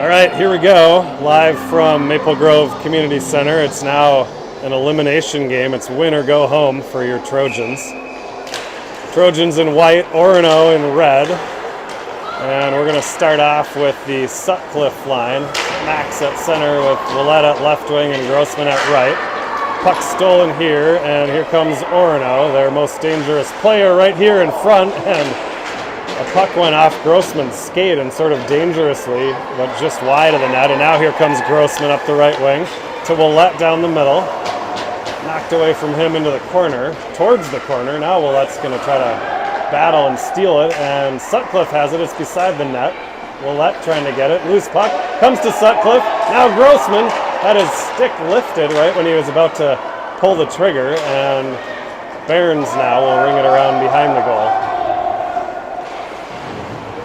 All right, here we go, live from Maple Grove Community Center. It's now an elimination game. It's win or go home for your Trojans. Trojans in white, Orono in red. And we're going to start off with the Sutcliffe line. Max at center with Willett at left wing and Grossman at right. Puck stolen here, and here comes Orono, their most dangerous player right here in front. And a puck went off Grossman's skate and sort of dangerously, but just wide of the net. And now here comes Grossman up the right wing to Willett down the middle. Knocked away from him into the corner, towards the corner. Now Willett's going to try to battle and steal it, and Sutcliffe has it. It's beside the net. Willett trying to get it. Loose puck. Comes to Sutcliffe. Now Grossman had his stick lifted right when he was about to pull the trigger, and Barnes now will ring it around behind the goal.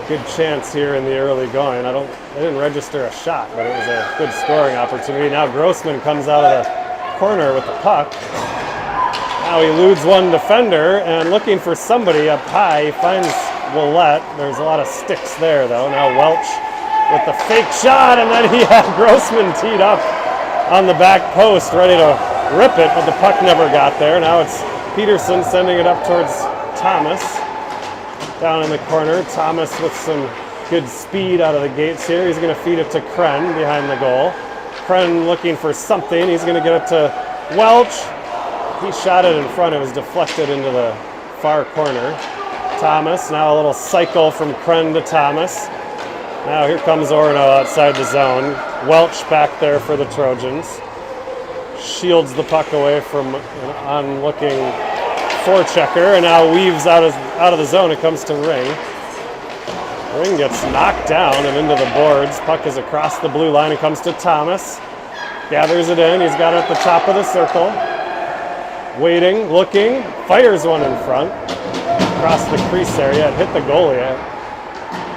Good chance here in the early going. I didn't register a shot, but it was a good scoring opportunity. Now Grossman comes out of the corner with the puck. Now he eludes one defender and looking for somebody up high. He finds Willett. There's a lot of sticks there though. Now Welch with the fake shot, and then he had Grossman teed up on the back post ready to rip it, but the puck never got there. Now it's Peterson sending it up towards Thomas. Down in the corner, Thomas with some good speed out of the gates here. He's going to feed it to Kren behind the goal. Kren looking for something. He's going to get it to Welch. He shot it in front. It was deflected into the far corner. Thomas, now a little cycle from Kren to Thomas. Now here comes Orono outside the zone. Welch back there for the Trojans. Shields the puck away from an onlooking forechecker, and now weaves out of the zone. It comes to Ring. Ring gets knocked down and into the boards. Puck is across the blue line and comes to Thomas. Gathers it in. He's got it at the top of the circle. Waiting, looking, fires one in front. Across the crease area. It hit the goalie.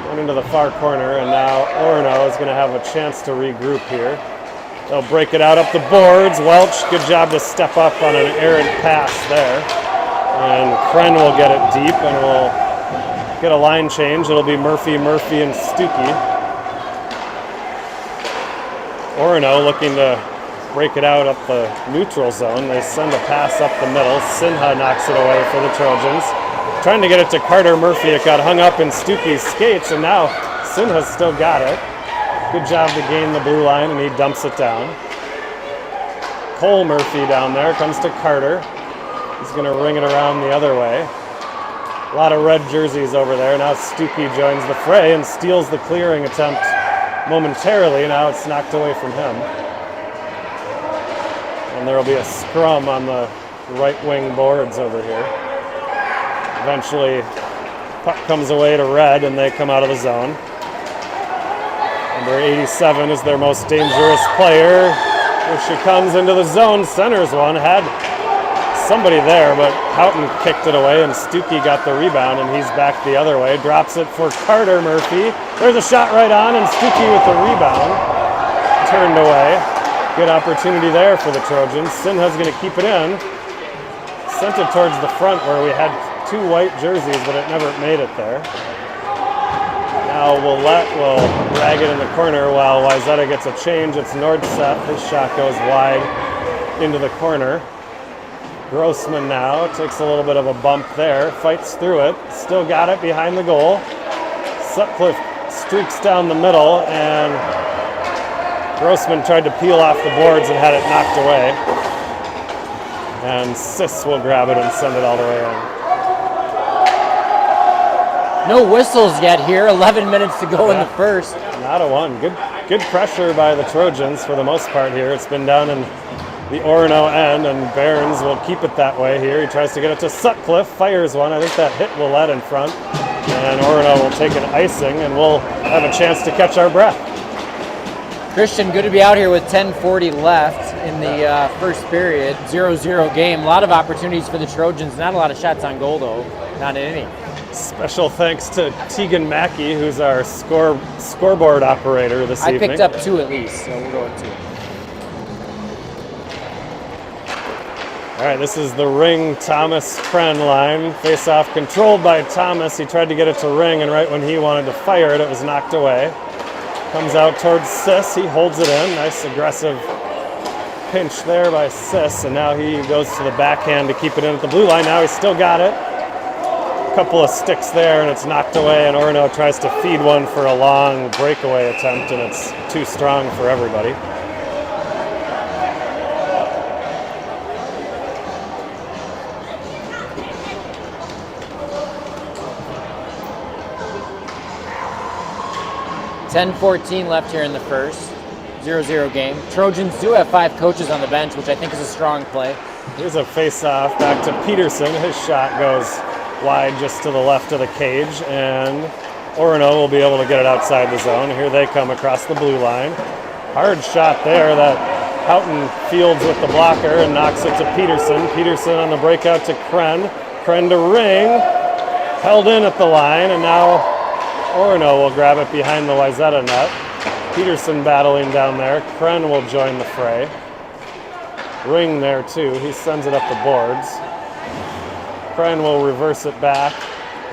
Went into the far corner, and now Orono is going to have a chance to regroup here. They'll break it out up the boards. Welch, good job to step up on an errant pass there. And Kren will get it deep, and we'll get a line change. It'll be Murphy, and Stuckey. Orono looking to break it out up the neutral zone. They send a pass up the middle. Sinha knocks it away for the Trojans. Trying to get it to Carter Murphy. It got hung up in Stuckey's skates, and now Sinha's still got it. Good job to gain the blue line, and he dumps it down. Cole Murphy down there, comes to Carter. He's going to ring it around the other way. A lot of red jerseys over there. Now Stuckey joins the fray and steals the clearing attempt momentarily. Now it's knocked away from him. And there will be a scrum on the right wing boards over here. Eventually, puck comes away to red and they come out of the zone. Number 87 is their most dangerous player. Here she comes into the zone, centers one, had somebody there, but Houghton kicked it away, and Stuckey got the rebound, and he's back the other way. Drops it for Carter Murphy. There's a shot right on, and Stuckey with the rebound. Turned away. Good opportunity there for the Trojans. Sinha's going to keep it in. Sent it towards the front where we had two white jerseys, but it never made it there. Now Willett will drag it in the corner while Wayzata gets a change. It's Nordset. His shot goes wide into the corner. Grossman now takes a little bit of a bump there, fights through it, still got it behind the goal. Sutcliffe streaks down the middle, and Grossman tried to peel off the boards and had it knocked away. And Sis will grab it and send it all the way in. No whistles yet here, 11 minutes to go in the first. Not a one. Good pressure by the Trojans for the most part here. It's been down in the Orono end, and Barnes will keep it that way here. He tries to get it to Sutcliffe, fires one. I think that hit Willett in front. And Orono will take an icing, and we'll have a chance to catch our breath. Christian, good to be out here with 10:40 left in the first period. 0-0 game. A lot of opportunities for the Trojans. Not a lot of shots on goal, though. Not any. Special thanks to Tegan Mackey, who's our scoreboard operator this evening. I picked up 2 at least, so we'll go with 2. All right, this is the Ring Thomas Kren line. Face-off controlled by Thomas. He tried to get it to Ring, and right when he wanted to fire it, it was knocked away. Comes out towards Sis. He holds it in. Nice aggressive pinch there by Sis. And now he goes to the backhand to keep it in at the blue line. Now he's still got it. A couple of sticks there, and it's knocked away. And Orono tries to feed one for a long breakaway attempt, and it's too strong for everybody. $10-14 left here in the first. 0-0 game. Trojans do have 5 coaches on the bench, which I think is a strong play. Here's a face-off back to Peterson. His shot goes wide just to the left of the cage, and Orono will be able to get it outside the zone. Here they come across the blue line. Hard shot there that Houghton fields with the blocker and knocks it to Peterson. Peterson on the breakout to Kren. Kren to Ring. Held in at the line, and now Orono will grab it behind the Wayzata net. Peterson battling down there. Kren will join the fray. Ring there too. He sends it up the boards. Kren will reverse it back.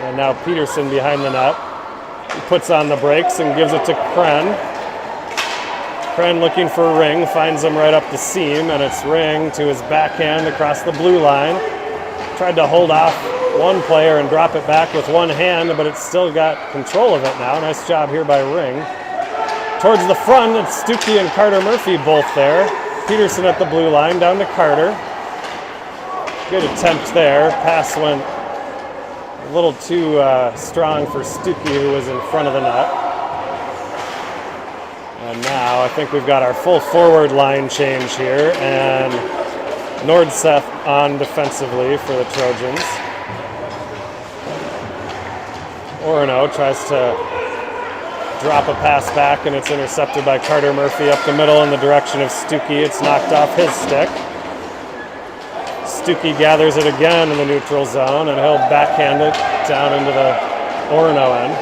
And now Peterson behind the net. He puts on the brakes and gives it to Kren. Kren looking for Ring. Finds him right up the seam. And it's Ring to his backhand across the blue line. Tried to hold off one player and drop it back with one hand, but it's still got control of it now. Nice job here by Ring. Towards the front, it's Stuckey and Carter Murphy both there. Peterson at the blue line, down to Carter. Good attempt there. Pass went a little too strong for Stuckey, who was in front of the net. And now I think we've got our full forward line change here, and Nordseth on defensively for the Trojans. Orono tries to drop a pass back, and it's intercepted by Carter Murphy up the middle in the direction of Stuckey. It's knocked off his stick. Stuckey gathers it again in the neutral zone, and he'll backhand it down into the Orono end.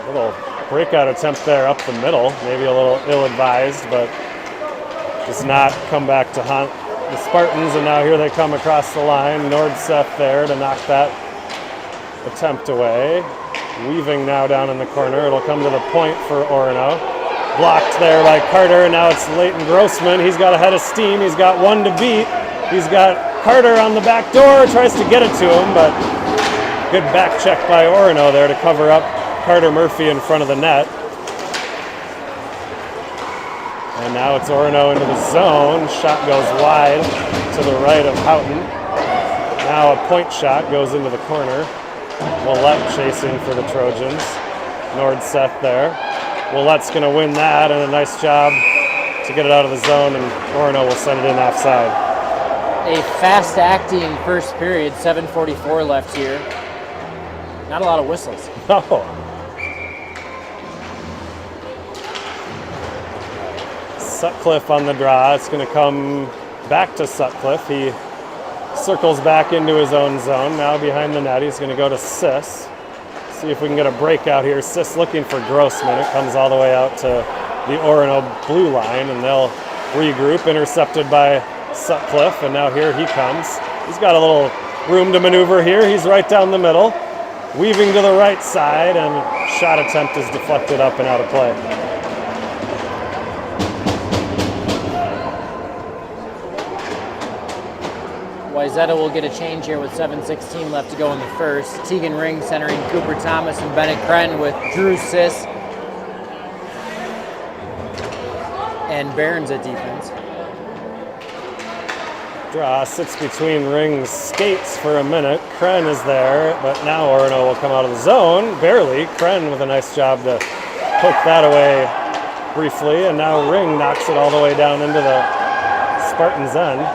Little breakout attempt there up the middle, maybe a little ill-advised, but does not come back to haunt the Spartans, and now here they come across the line. Nordseth there to knock that attempt away. Weaving now down in the corner. It'll come to the point for Orono. Blocked there by Carter, and now it's Leighton Grossman. He's got a head of steam. He's got one to beat. He's got Carter on the back door. Tries to get it to him, but good back check by Orono there to cover up Carter Murphy in front of the net. And now it's Orono into the zone. Shot goes wide to the right of Houghton. Now a point shot goes into the corner. Willett chasing for the Trojans. Nordseth there. Willett's going to win that, and a nice job to get it out of the zone, and Orono will send it in offside. A fast-acting first period, 7:44 left here. Not a lot of whistles. No. Sutcliffe on the draw. It's going to come back to Sutcliffe. He circles back into his own zone. Now behind the net, he's going to go to Sis. See if we can get a breakout here. Sis looking for Grossman. It comes all the way out to the Orono blue line, and they'll regroup. Intercepted by Sutcliffe, and now here he comes. He's got a little room to maneuver here. He's right down the middle. Weaving to the right side, and shot attempt is deflected up and out of play. Wayzata will get a change here with 7:16 left to go in the first. Tegan Ring centering Cooper Thomas and Bennett Kren with Drew Sis and Barons at defense. Draw sits between Ring's skates for a minute. Kren is there, but now Orono will come out of the zone, barely. Kren with a nice job to poke that away briefly, and now Ring knocks it all the way down into the Spartans' end.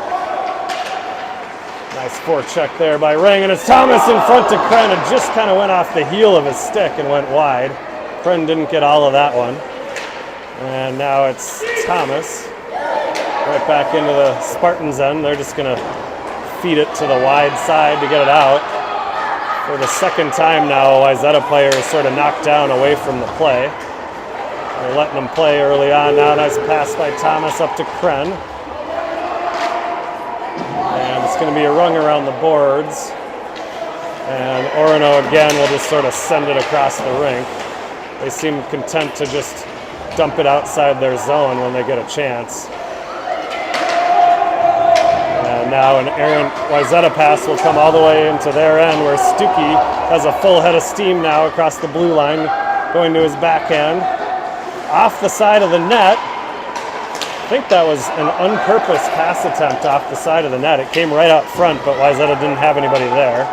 Nice forecheck there by Ring, and it's Thomas in front to Kren. It just kind of went off the heel of his stick and went wide. Kren didn't get all of that one. And now it's Thomas. Right back into the Spartans' end. They're just going to feed it to the wide side to get it out. For the second time now, a Wayzata player is sort of knocked down away from the play. They're letting him play early on. Now nice pass by Thomas up to Kren. And it's going to be a rung around the boards. And Orono again will just sort of send it across the rink. They seem content to just dump it outside their zone when they get a chance. And now an errant Wayzata pass will come all the way into their end where Stuckey has a full head of steam now across the blue line going to his backhand. Off the side of the net. I think that was an unpurposed pass attempt off the side of the net. It came right out front, but Wayzata didn't have anybody there.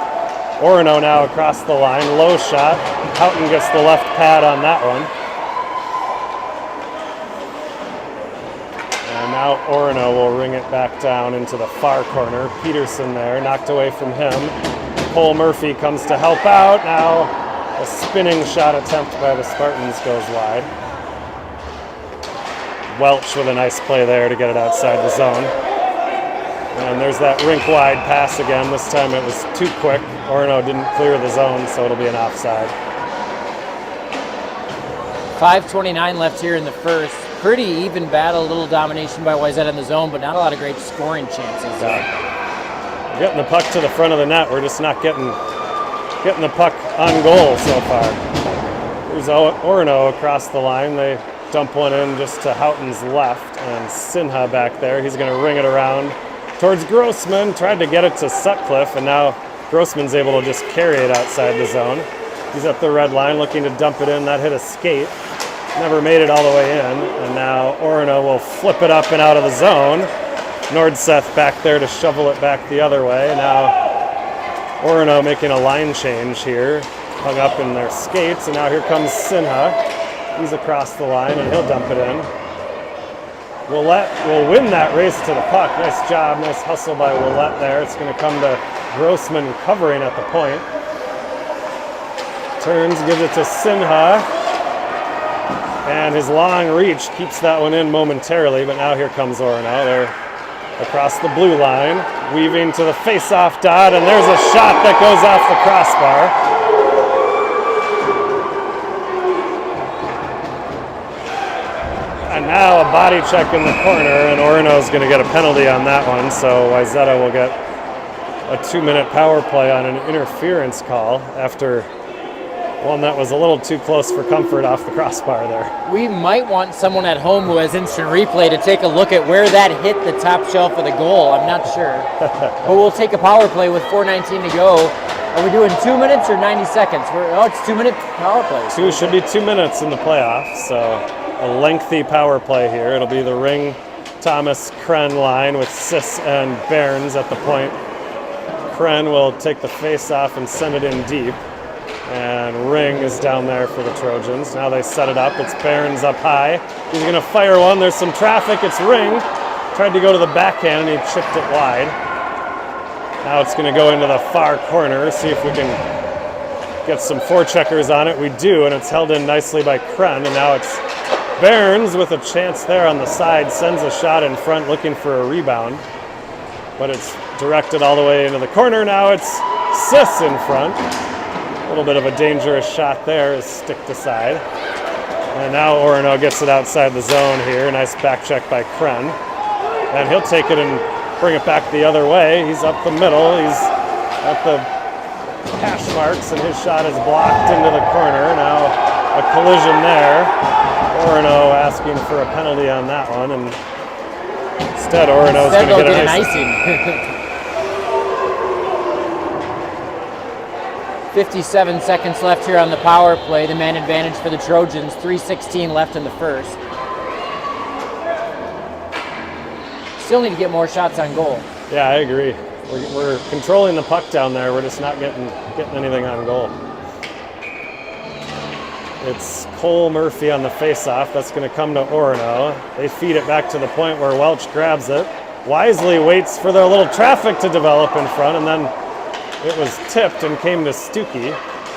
Orono now across the line, low shot. Houghton gets the left pad on that one. And now Orono will ring it back down into the far corner. Peterson there, knocked away from him. Cole Murphy comes to help out. Now a spinning shot attempt by the Spartans goes wide. Welch with a nice play there to get it outside the zone. And there's that rink-wide pass again. This time it was too quick. Orono didn't clear the zone, so it'll be an offside. 5:29 left here in the first. Pretty even battle, a little domination by Wayzata in the zone, but not a lot of great scoring chances. We're getting the puck to the front of the net. We're just not getting the puck on goal so far. There's Orono across the line. They dump one in just to Houghton's left, and Sinha back there. He's going to ring it around towards Grossman. Tried to get it to Sutcliffe, and now Grossman's able to just carry it outside the zone. He's at the red line looking to dump it in. That hit a skate. Never made it all the way in, and now Orono will flip it up and out of the zone. Nordseth back there to shovel it back the other way. Now Orono making a line change here, hung up in their skates, and now here comes Sinha. He's across the line, and he'll dump it in. Willett will win that race to the puck. Nice job, nice hustle by Willett there. It's going to come to Grossman covering at the point. Turns, gives it to Sinha. And his long reach keeps that one in momentarily, but now here comes Orono. They're across the blue line, weaving to the face-off dot, and there's a shot that goes off the crossbar. And now a body check in the corner, and Orono's going to get a penalty on that one, so Wayzata will get a 2-minute power play on an interference call after one that was a little too close for comfort off the crossbar there. We might want someone at home who has instant replay to take a look at where that hit the top shelf of the goal. I'm not sure. But we'll take a power play with 4:19 to go. Are we doing 2 minutes or 90 seconds? It's 2-minute power play. Should be 2 minutes in the playoffs, so a lengthy power play here. It'll be the Ring Thomas Kren line with Sis and Behrens at the point. Kren will take the face off and send it in deep. And Ring is down there for the Trojans. Now they set it up. It's Behrens up high. He's going to fire one. There's some traffic. It's Ring. Tried to go to the backhand and he chipped it wide. Now it's going to go into the far corner. See if we can get some forecheckers on it. We do, and it's held in nicely by Kren. And now it's Behrens with a chance there on the side. Sends a shot in front looking for a rebound. But it's directed all the way into the corner. Now it's Sis in front. A little bit of a dangerous shot there is sticked aside. And now Orono gets it outside the zone here. Nice back check by Kren. And he'll take it and bring it back the other way. He's up the middle. He's at the hash marks, and his shot is blocked into the corner. Now a collision there. Orono asking for a penalty on that one. And instead, Orono's going to get an icing. 57 seconds left here on the power play. The man advantage for the Trojans. 3:16 left in the first. Still need to get more shots on goal. Yeah, I agree. We're controlling the puck down there. We're just not getting anything on goal. It's Cole Murphy on the face-off. That's going to come to Orono. They feed it back to the point where Welch grabs it. Wisely waits for their little traffic to develop in front, and then it was tipped and came to Stuckey.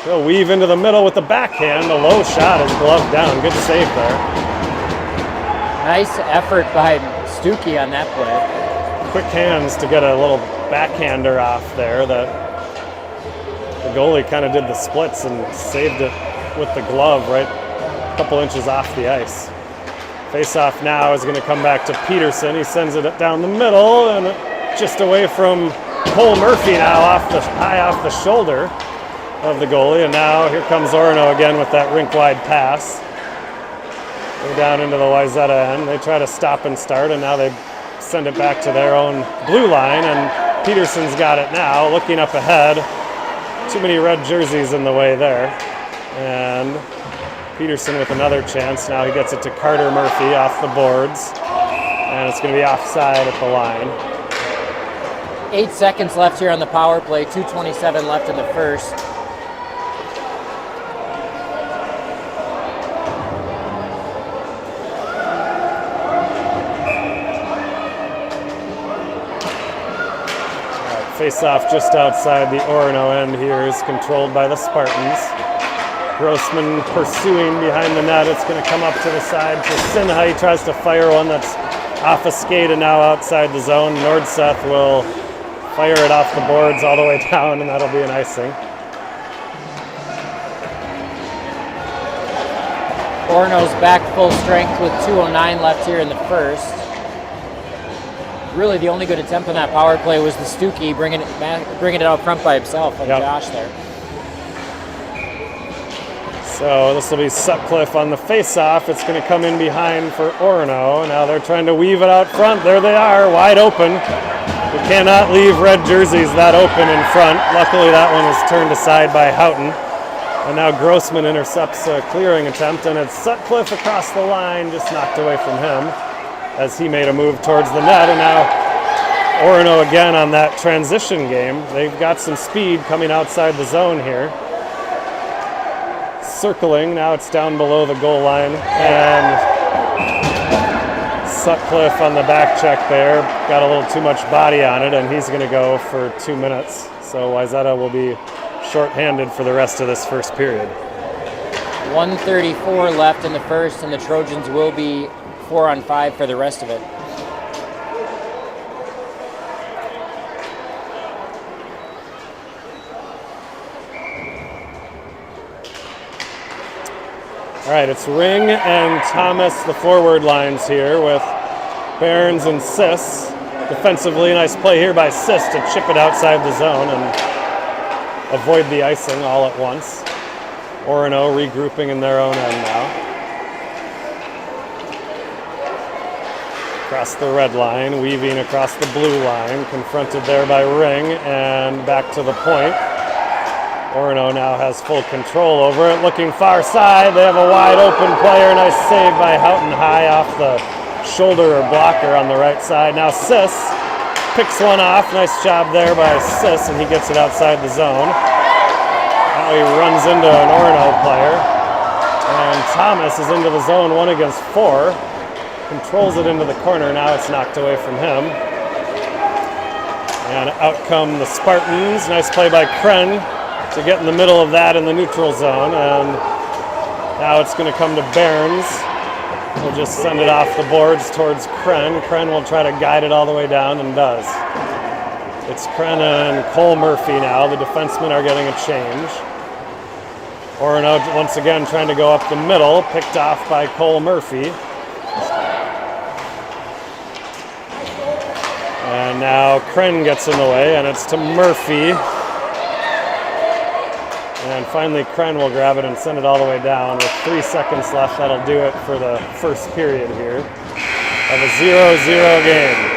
He'll weave into the middle with the backhand. A low shot is gloved down. Good save there. Nice effort by Stuckey on that play. Quick hands to get a little backhander off there. The goalie kind of did the splits and saved it with the glove right a couple inches off the ice. Face-off now is going to come back to Peterson. He sends it down the middle and just away from Cole Murphy now high off the shoulder. of the goalie. And now here comes Orono again with that rink-wide pass. Go down into the Wayzata end. They try to stop and start, and now they send it back to their own blue line, and Peterson's got it now, looking up ahead. Too many red jerseys in the way there. And Peterson with another chance. Now he gets it to Carter Murphy off the boards, and it's going to be offside at the line. 8 seconds left here on the power play, 2:27 left in the first. Face-off just outside the Orono end here is controlled by the Spartans. Grossman pursuing behind the net. It's going to come up to the side to Sinha. He tries to fire one that's off a skate and now outside the zone. Nordseth will fire it off the boards all the way down, and that'll be an icing. Orono's back full strength with 2:09 left here in the first. Really, the only good attempt on that power play was the Stuckey bringing it out front by himself on Josh there. So this will be Sutcliffe on the face-off. It's going to come in behind for Orono. Now they're trying to weave it out front. There they are, wide open. You cannot leave red jerseys that open in front. Luckily, that one was turned aside by Houghton. And now Grossman intercepts a clearing attempt, and it's Sutcliffe across the line, just knocked away from him as he made a move towards the net. And now Orono again on that transition game. They've got some speed coming outside the zone here. Circling, now it's down below the goal line, and Sutcliffe on the back check there got a little too much body on it, and he's going to go for 2 minutes. So Wayzata will be shorthanded for the rest of this first period. 1:34 left in the first, and the Trojans will be 4-on-5 for the rest of it. All right, it's Ring and Thomas, the forward lines here, with Barnes and Sis. Defensively, nice play here by Sis to chip it outside the zone and avoid the icing all at once. Orono regrouping in their own end now. Across the red line, weaving across the blue line, confronted there by Ring, and back to the point. Orono now has full control over it, looking far side. They have a wide open player. Nice save by Houghton high off the shoulder or blocker on the right side. Now Sis picks one off. Nice job there by Sis, and he gets it outside the zone. Now he runs into an Orono player, and Thomas is into the zone 1 against 4. Controls it into the corner. Now it's knocked away from him. And out come the Spartans. Nice play by Kren to get in the middle of that in the neutral zone, and now it's going to come to Barnes. We'll just send it off the boards towards Kren. Kren will try to guide it all the way down, and does. It's Kren and Cole Murphy now. The defensemen are getting a change. Orono once again trying to go up the middle, picked off by Cole Murphy. And now Kren gets in the way, and it's to Murphy. And finally, Kren will grab it and send it all the way down. With 3 seconds left, that'll do it for the first period here of a 0-0 game.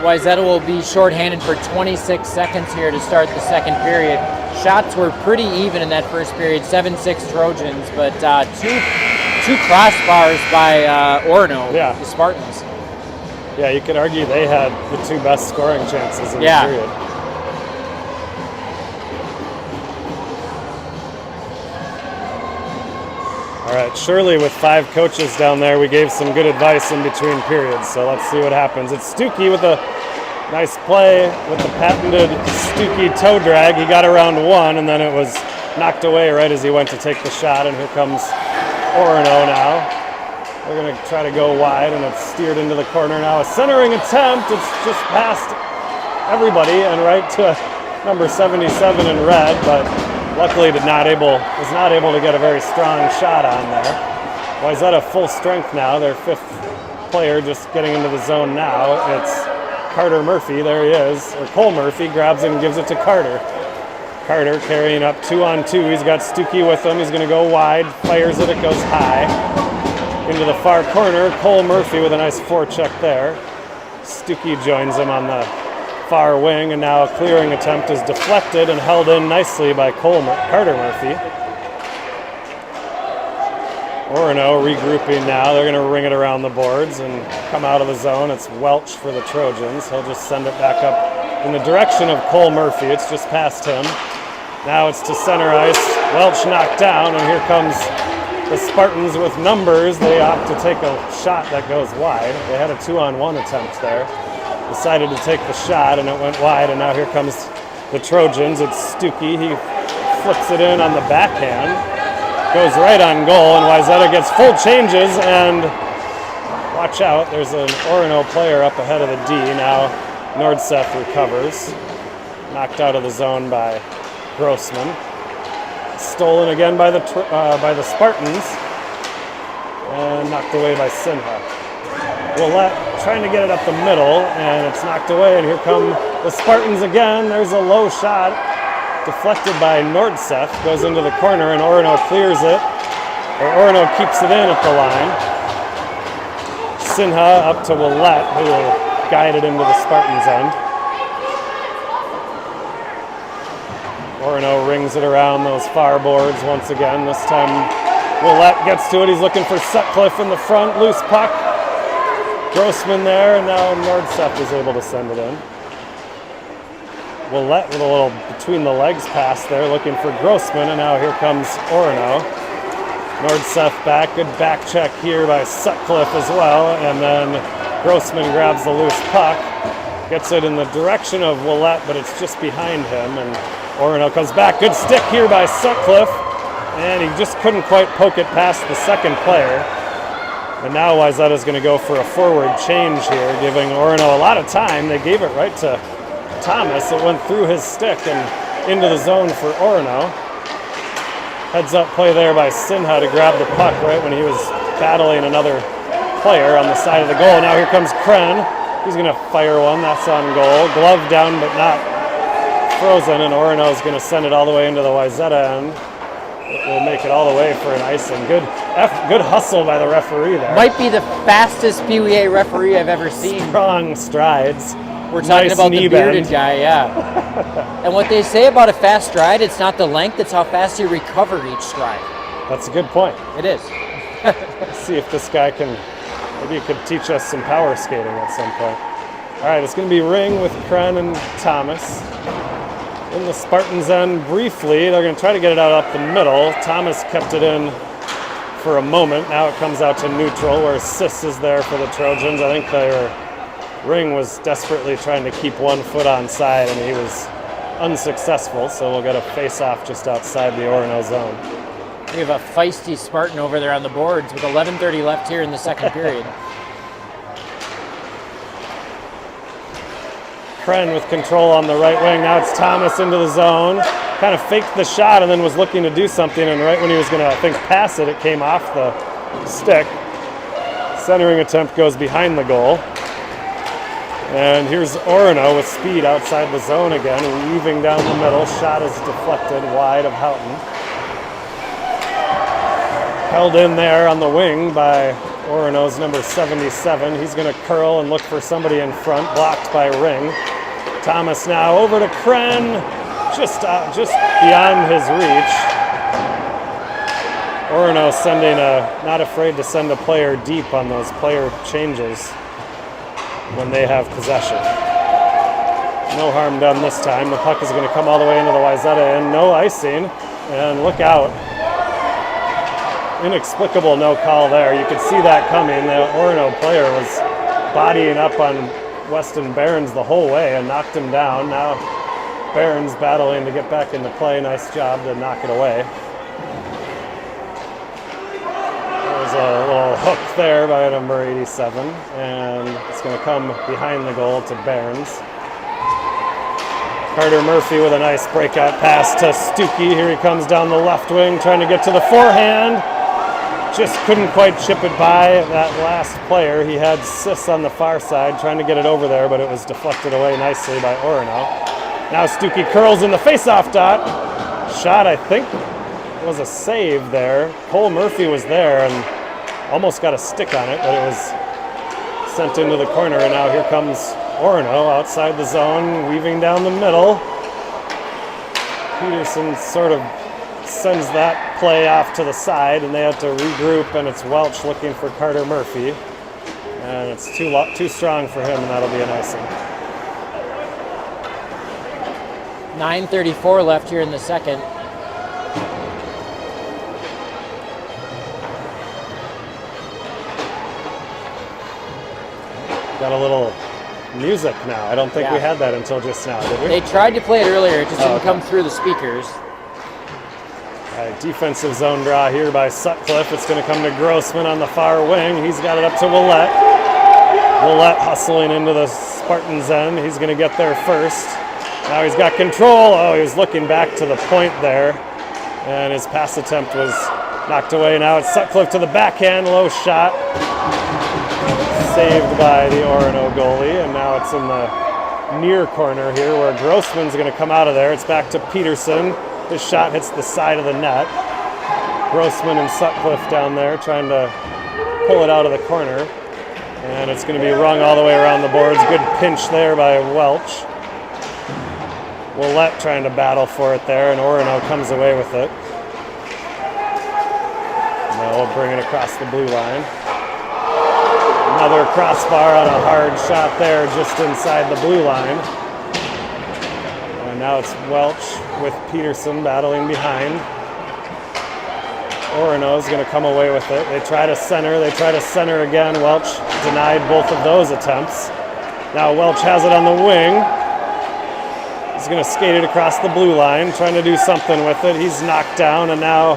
Wayzata will be shorthanded for 26 seconds here to start the second period. Shots were pretty even in that first period, 7-6 Trojans, but two crossbars by Orono, the Spartans. Yeah, you could argue they had the two best scoring chances in the period. All right, surely with 5 coaches down there, we gave some good advice in between periods, so let's see what happens. It's Stuckey with a nice play with the patented Stuckey toe drag. He got around one, and then it was knocked away right as he went to take the shot, and here comes Orono now. They're going to try to go wide, and it's steered into the corner now. A centering attempt. It's just past everybody and right to number 77 in red, but luckily was not able to get a very strong shot on there. Wayzata full strength now. Their 5th player just getting into the zone now. It's Carter Murphy. There he is. Or Cole Murphy grabs it and gives it to Carter. Carter carrying up 2-on-2. He's got Stuckey with him. He's going to go wide. Fires it. It goes high. Into the far corner. Cole Murphy with a nice forecheck there. Stuckey joins him on the far wing, and now a clearing attempt is deflected and held in nicely by Carter Murphy. Orono regrouping now. They're going to ring it around the boards and come out of the zone. It's Welch for the Trojans. He'll just send it back up in the direction of Cole Murphy. It's just past him. Now it's to center ice. Welch knocked down, and here comes the Spartans with numbers. They opt to take a shot that goes wide. They had a 2-on-1 attempt there. Decided to take the shot, and it went wide, and now here comes the Trojans. It's Stuckey. He flips it in on the backhand. Goes right on goal, and Wayzata gets full changes, and watch out, there's an Orono player up ahead of the D. Now Nordseth recovers. Knocked out of the zone by Grossman. Stolen again by the Spartans, and knocked away by Sinha. Willett trying to get it up the middle, and it's knocked away, and here come the Spartans again. There's a low shot, deflected by Nordseth, goes into the corner, and Orono clears it, or Orono keeps it in at the line. Sinha up to Willett, who will guide it into the Spartans' end. Orono rings it around those far boards once again. This time Willett gets to it. He's looking for Sutcliffe in the front. Loose puck. Grossman there, and now Nordseth is able to send it in. Willett with a little between the legs pass there, looking for Grossman, and now here comes Orono. Nordseth back, good back check here by Sutcliffe as well, and then Grossman grabs the loose puck, gets it in the direction of Willett, but it's just behind him, and Orono comes back. Good stick here by Sutcliffe, and he just couldn't quite poke it past the second player. And now Wayzata is going to go for a forward change here, giving Orono a lot of time. They gave it right to Thomas. It went through his stick and into the zone for Orono. Heads up play there by Sinha to grab the puck right when he was battling another player on the side of the goal. Now here comes Kren. He's going to fire one. That's on goal. Glove down but not frozen, and Orono is going to send it all the way into the Wayzata end. It will make it all the way for an icing. Good hustle by the referee there. Might be the fastest PWA referee I've ever seen. Strong strides. We're talking about the bearded guy, yeah. And what they say about a fast stride, it's not the length, it's how fast you recover each stride. That's a good point. It is. Let's see if this guy can, maybe he could teach us some power skating at some point. All right, it's going to be Ring with Kren and Thomas. In the Spartans' end, briefly, they're going to try to get it out up the middle. Thomas kept it in for a moment. Now it comes out to neutral, where Sis is there for the Trojans. I think their Ring was desperately trying to keep one foot on side, and he was unsuccessful, so we'll get a face-off just outside the Orono zone. We have a feisty Spartan over there on the boards with 11:30 left here in the second period. Kren with control on the right wing. Now it's Thomas into the zone. Kind of faked the shot and then was looking to do something, and right when he was going to, I think, pass it, it came off the stick. Centering attempt goes behind the goal. And here's Orono with speed outside the zone again, weaving down the middle. Shot is deflected wide of Houghton. Held in there on the wing by Orono's number 77. He's going to curl and look for somebody in front, blocked by Ring. Thomas now over to Kren, just beyond his reach. Orono not afraid to send a player deep on those player changes when they have possession. No harm done this time. The puck is going to come all the way into the Wayzata end. No icing, and look out. Inexplicable no call there. You could see that coming. The Orono player was bodying up on Weston Behrens the whole way and knocked him down. Now Behrens battling to get back into play. Nice job to knock it away. There's a little hook there by number 87, and it's going to come behind the goal to Behrens. Carter Murphy with a nice breakout pass to Stuckey. Here he comes down the left wing, trying to get to the forehand. Just couldn't quite chip it by that last player. He had Sis on the far side, trying to get it over there, but it was deflected away nicely by Orono. Now Stuckey curls in the face-off dot. Shot, I think, was a save there. Cole Murphy was there and almost got a stick on it, but it was sent into the corner, and now here comes Orono outside the zone, weaving down the middle. Peterson sort of sends that play off to the side, and they have to regroup, and it's Welch looking for Carter Murphy. And it's too strong for him, and that'll be an icing. 9:34 left here in the second. Got a little music now. I don't think we had that until just now, did we? They tried to play it earlier, it just didn't come through the speakers. Defensive zone draw here by Sutcliffe. It's going to come to Grossman on the far wing. He's got it up to Willett. Willett hustling into the Spartans' end. He's going to get there first. Now he's got control. Oh, he was looking back to the point there, and his pass attempt was knocked away. Now it's Sutcliffe to the backhand, low shot. Saved by the Orono goalie, and now it's in the near corner here where Grossman's going to come out of there. It's back to Peterson. His shot hits the side of the net. Grossman and Sutcliffe down there trying to pull it out of the corner. And it's going to be rung all the way around the boards. Good pinch there by Welch. Willett trying to battle for it there, and Orono comes away with it. Now we'll bring it across the blue line. Another crossbar on a hard shot there just inside the blue line. And now it's Welch with Peterson battling behind. Orono's going to come away with it. They try to center again. Welch denied both of those attempts. Now Welch has it on the wing. He's going to skate it across the blue line, trying to do something with it. He's knocked down, and now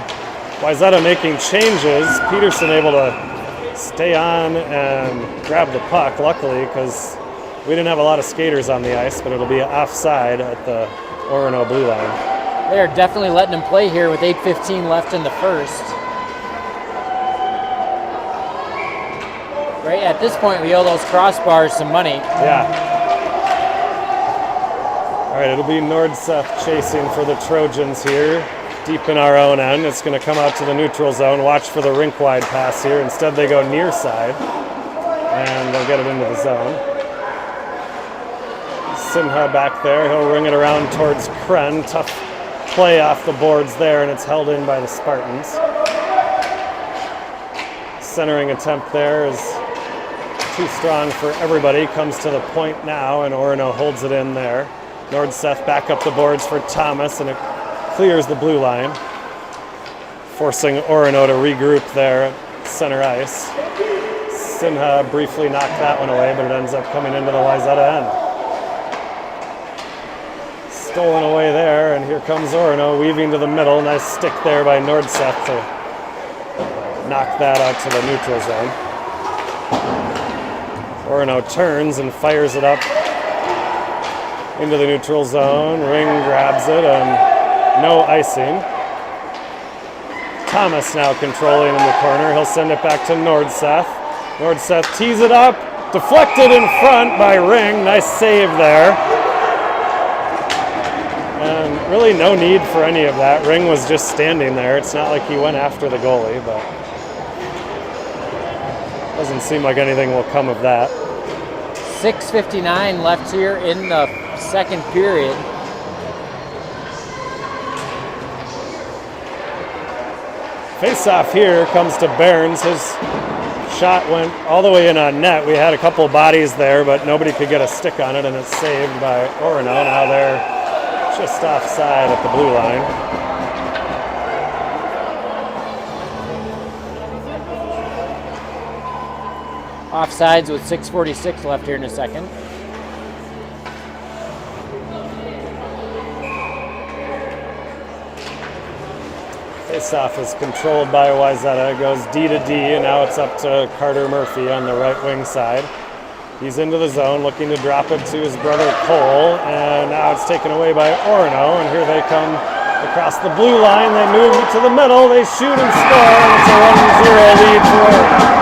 Wayzata making changes. Peterson able to stay on and grab the puck, luckily, because we didn't have a lot of skaters on the ice, but it'll be offside at the Orono blue line. They're definitely letting him play here with 8:15 left in the first. Right at this point, we owe those crossbars some money. Yeah. All right, it'll be Nordseth chasing for the Trojans here, deep in our own end. It's going to come out to the neutral zone. Watch for the rink-wide pass here. Instead, they go near side, and they'll get it into the zone. Sinha back there. He'll ring it around towards Kren. Tough play off the boards there, and it's held in by the Spartans. Centering attempt there is too strong for everybody. Comes to the point now, and Orono holds it in there. Nordseth back up the boards for Thomas, and it clears the blue line, forcing Orono to regroup there at center ice. Sinha briefly knocked that one away, but it ends up coming into the Wayzata end. Stolen away there, and here comes Orono weaving to the middle. Nice stick there by Nordseth to knock that out to the neutral zone. Orono turns and fires it up into the neutral zone. Ring grabs it, and no icing. Thomas now controlling in the corner. He'll send it back to Nordseth. Nordseth tees it up, deflected in front by Ring. Nice save there. And really no need for any of that. Ring was just standing there. It's not like he went after the goalie, but Doesn't seem like anything will come of that. 6:59 left here in the second period. Face-off here comes to Burns. His shot went all the way in on net. We had a couple bodies there, but nobody could get a stick on it, and it's saved by Orono. Now they're just offside at the blue line. Offsides with 6:46 left here in a second. Face-off is controlled by Wayzata. It goes D to D, and now it's up to Carter Murphy on the right wing side. He's into the zone, looking to drop it to his brother Cole, and now it's taken away by Orono, and here they come across the blue line. They move it to the middle, they shoot and score, and it's a 1-0 lead for Orono.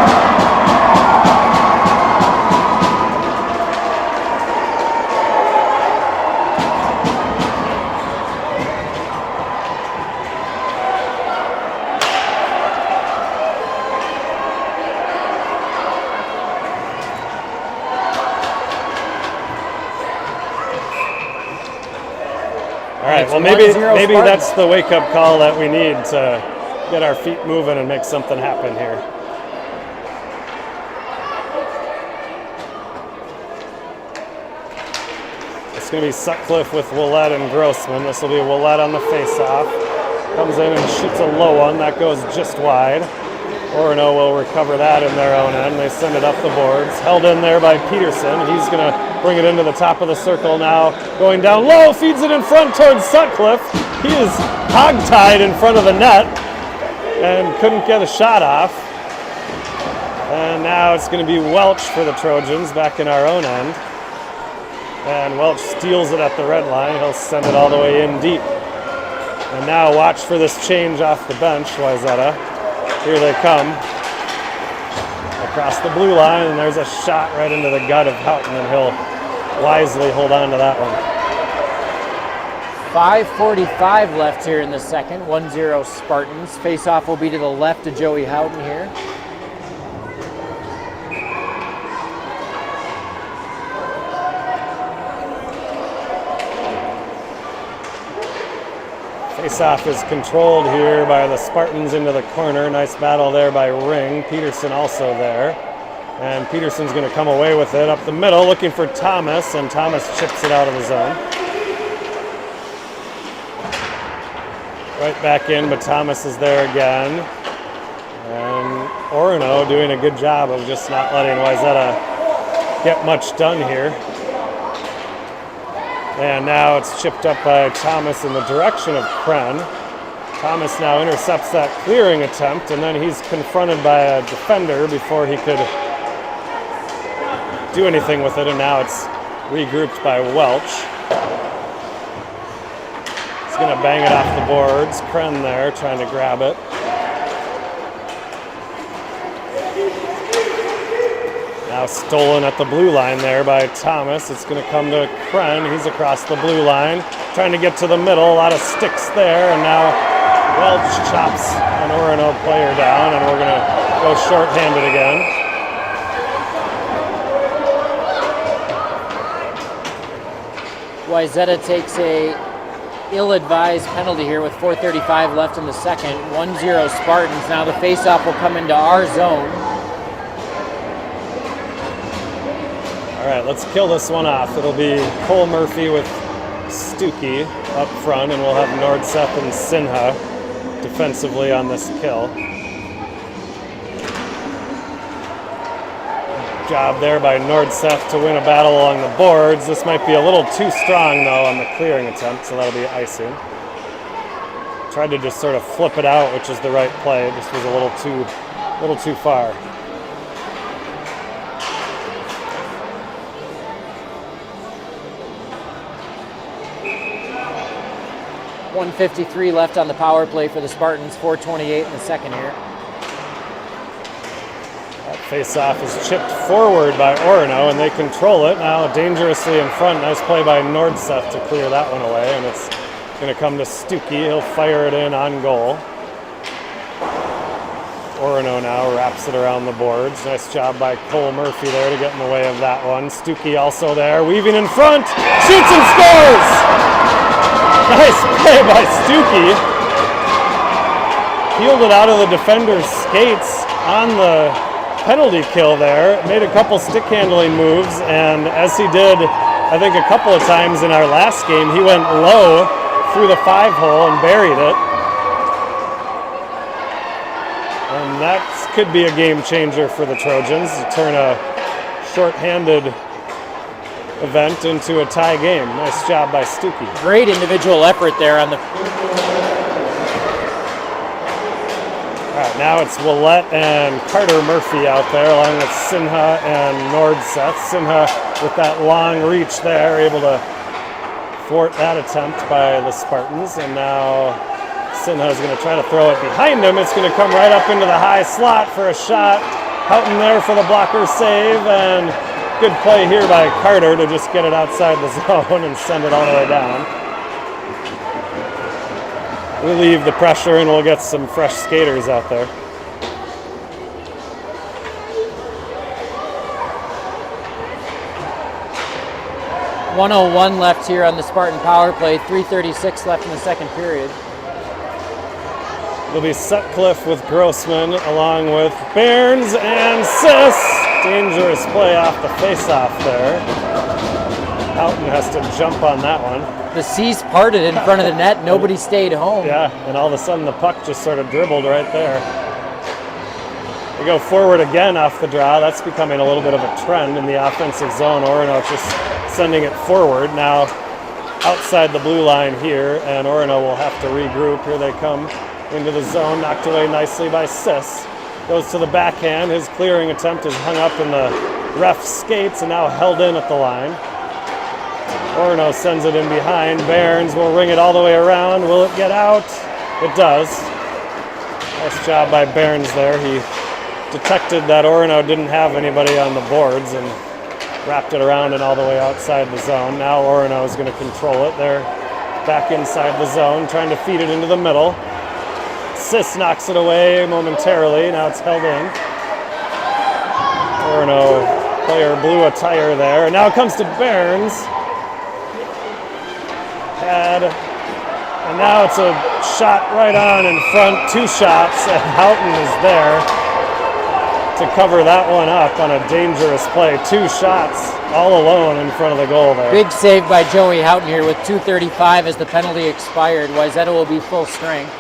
All right, well, maybe that's the wake-up call that we need to get our feet moving and make something happen here. It's going to be Sutcliffe with Willett and Grossman. This will be Willett on the face-off. Comes in and shoots a low one. That goes just wide. Orono will recover that in their own end. They send it up the boards. Held in there by Peterson. He's going to bring it into the top of the circle now. Going down low, feeds it in front towards Sutcliffe. He is hog-tied in front of the net and couldn't get a shot off. And now it's going to be Welch for the Trojans back in our own end. And Welch steals it at the red line. He'll send it all the way in deep. And now watch for this change off the bench, Wayzata. Here they come across the blue line, and there's a shot right into the gut of Houghton, and he'll wisely hold on to that one. 5:45 left here in the second. 1-0 Spartans. Face-off will be to the left of Joey Houghton here. Face-off is controlled here by the Spartans into the corner. Nice battle there by Ring. Peterson also there. And Peterson's going to come away with it up the middle, looking for Thomas, and Thomas chips it out of the zone. Right back in, but Thomas is there again. And Orono doing a good job of just not letting Wayzata get much done here. And now it's chipped up by Thomas in the direction of Kren. Thomas now intercepts that clearing attempt, and then he's confronted by a defender before he could do anything with it, and now it's regrouped by Welch. He's going to bang it off the boards. Kren there trying to grab it. Now stolen at the blue line there by Thomas. It's going to come to Kren. He's across the blue line, trying to get to the middle. A lot of sticks there, and now Welch chops an Orono player down, and we're going to go shorthanded again. Wayzata takes a ill-advised penalty here with 4:35 left in the second. 1-0 Spartans. Now the face-off will come into our zone. All right, let's kill this one off. It'll be Cole Murphy with Stuckey up front, and we'll have Nordseth and Sinha defensively on this kill. Job there by Nordseth to win a battle along the boards. This might be a little too strong, though, on the clearing attempt, so that'll be icing. Tried to just sort of flip it out, which is the right play. It just was a little too far. .153 left on the power play for the Spartans. 4:28 in the second here. That face-off is chipped forward by Orono, and they control it now dangerously in front. Nice play by Nordseth to clear that one away, and it's going to come to Stuckey. He'll fire it in on goal. Orono now wraps it around the boards. Nice job by Cole Murphy there to get in the way of that one. Stuckey also there, weaving in front, shoots and scores! Nice play by Stuckey. Peeled it out of the defender's skates on the penalty kill there. Made a couple stick handling moves, and as he did, I think a couple of times in our last game, he went low through the 5-hole and buried it. And that could be a game changer for the Trojans to turn a short-handed event into a tie game. Nice job by Stuckey. Great individual effort there on the... All right, now it's Willett and Carter Murphy out there along with Sinha and Nordseth. Sinha with that long reach there, able to thwart that attempt by the Spartans. And now Sinha is going to try to throw it behind him. It's going to come right up into the high slot for a shot. Houghton there for the blocker save, and good play here by Carter to just get it outside the zone and send it all the way down. Relieve the pressure, and we'll get some fresh skaters out there. .101 left here on the Spartan power play. 3:36 left in the second period. It'll be Sutcliffe with Grossman along with Barnes and Sis. Dangerous play off the face-off there. Houghton has to jump on that one. The C's parted in front of the net. Nobody stayed home. Yeah, and all of a sudden the puck just sort of dribbled right there. We go forward again off the draw. That's becoming a little bit of a trend in the offensive zone. Orono just sending it forward. Now outside the blue line here, and Orono will have to regroup. Here they come into the zone, knocked away nicely by Sis. Goes to the backhand. His clearing attempt is hung up in the ref's skates and now held in at the line. Orono sends it in behind. Barnes will ring it all the way around. Will it get out? It does. Nice job by Barnes there. He detected that Orono didn't have anybody on the boards and wrapped it around and all the way outside the zone. Now Orono is going to control it. They're back inside the zone, trying to feed it into the middle. Sis knocks it away momentarily. Now it's held in. Orono player blew a tire there. And now it comes to Barnes. And now it's a shot right on in front. Two shots, and Houghton is there to cover that one up on a dangerous play. Two shots all alone in front of the goal there. Big save by Joey Houghton here with 2:35 as the penalty expired. Wayzata will be full strength.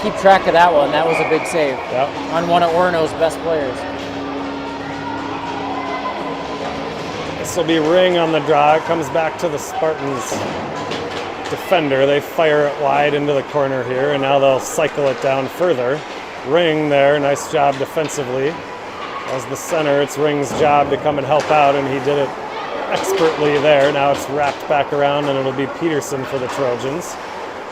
Keep track of that one. That was a big save. Yep. On one of Orono's best players. This will be Ring on the draw. It comes back to the Spartans defender. They fire it wide into the corner here, and now they'll cycle it down further. Ring there, nice job defensively. As the center, it's Ring's job to come and help out, and he did it expertly there. Now it's wrapped back around, and it'll be Peterson for the Trojans.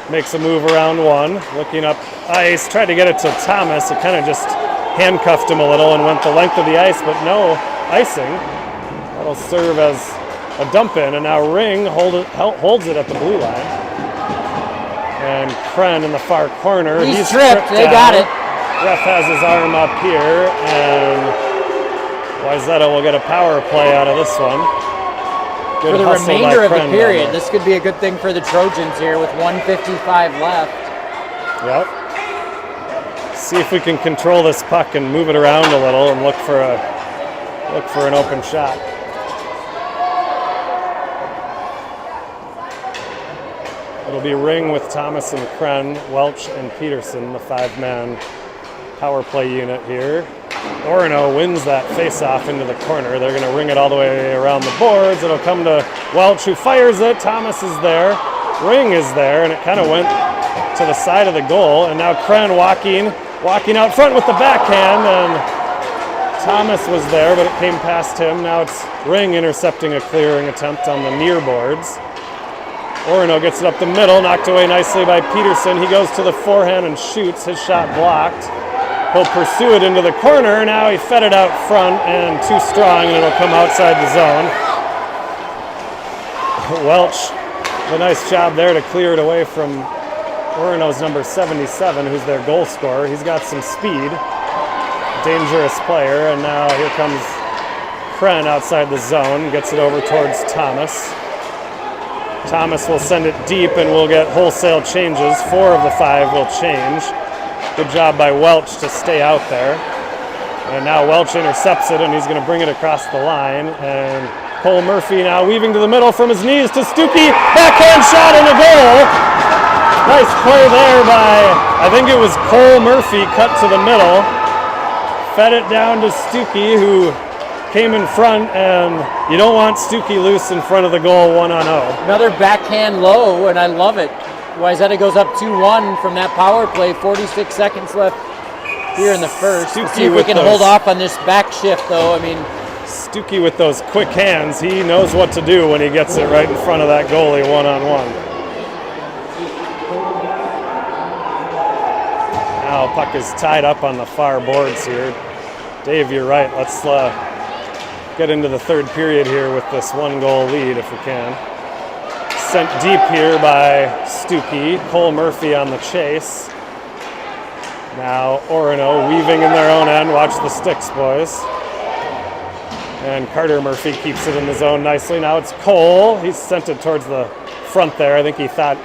Makes a move around one, looking up ice, tried to get it to Thomas. It kind of just handcuffed him a little and went the length of the ice, but no icing. That'll serve as a dump in, and now Ring holds it at the blue line. And Kren in the far corner. He's tripped. They down. Got it. Ref has his arm up here, and Wayzata will get a power play out of this one. Good for the hustle remainder by of the Kren period. This could be a good thing for the Trojans here with 1:55 left. Yep. See if we can control this puck and move it around a little and look for an open shot. It'll be Ring with Thomas and Kren, Welch and Peterson, the five-man power play unit here. Orono wins that face-off into the corner. They're going to ring it all the way around the boards. It'll come to Welch, who fires it. Thomas is there. Ring is there, and it kind of went to the side of the goal. And now Kren walking out front with the backhand, and Thomas was there, but it came past him. Now it's Ring intercepting a clearing attempt on the near boards. Orono gets it up the middle, knocked away nicely by Peterson. He goes to the forehand and shoots. His shot blocked. He'll pursue it into the corner. Now he fed it out front and too strong, and it'll come outside the zone. Welch, a nice job there to clear it away from Orono's number 77, who's their goal scorer. He's got some speed, dangerous player, and now here comes Kren outside the zone, gets it over towards Thomas. Thomas will send it deep and we'll get wholesale changes. 4 of the 5 will change. Good job by Welch to stay out there. And now Welch intercepts it and he's going to bring it across the line. And Cole Murphy now weaving to the middle from his knees to Stuckey. Backhand shot and a goal. Nice play there by, I think it was Cole Murphy, cut to the middle. Fed it down to Stuckey, who came in front, and you don't want Stuckey loose in front of the goal 1-0. Another backhand low, and I love it. Wayzata goes up 2-1 from that power play. 46 seconds left here in the first. Let's see if we can hold off on this back shift, though. I mean, Stuckey with those quick hands, he knows what to do when he gets it right in front of that goalie 1-on-1. Now puck is tied up on the far boards here. Dave, you're right. Let's get into the third period here with this 1-goal lead if we can. Sent deep here by Stuckey. Cole Murphy on the chase. Now Orono weaving in their own end. Watch the sticks, boys. And Carter Murphy keeps it in the zone nicely. Now it's Cole. He's sent it towards the front there. I think he thought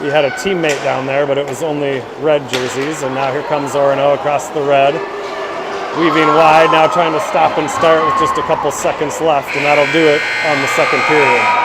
he had a teammate down there, but it was only red jerseys. And now here comes Orono across the red. Weaving wide, now trying to stop and start with just a couple seconds left, and that'll do it on the second period.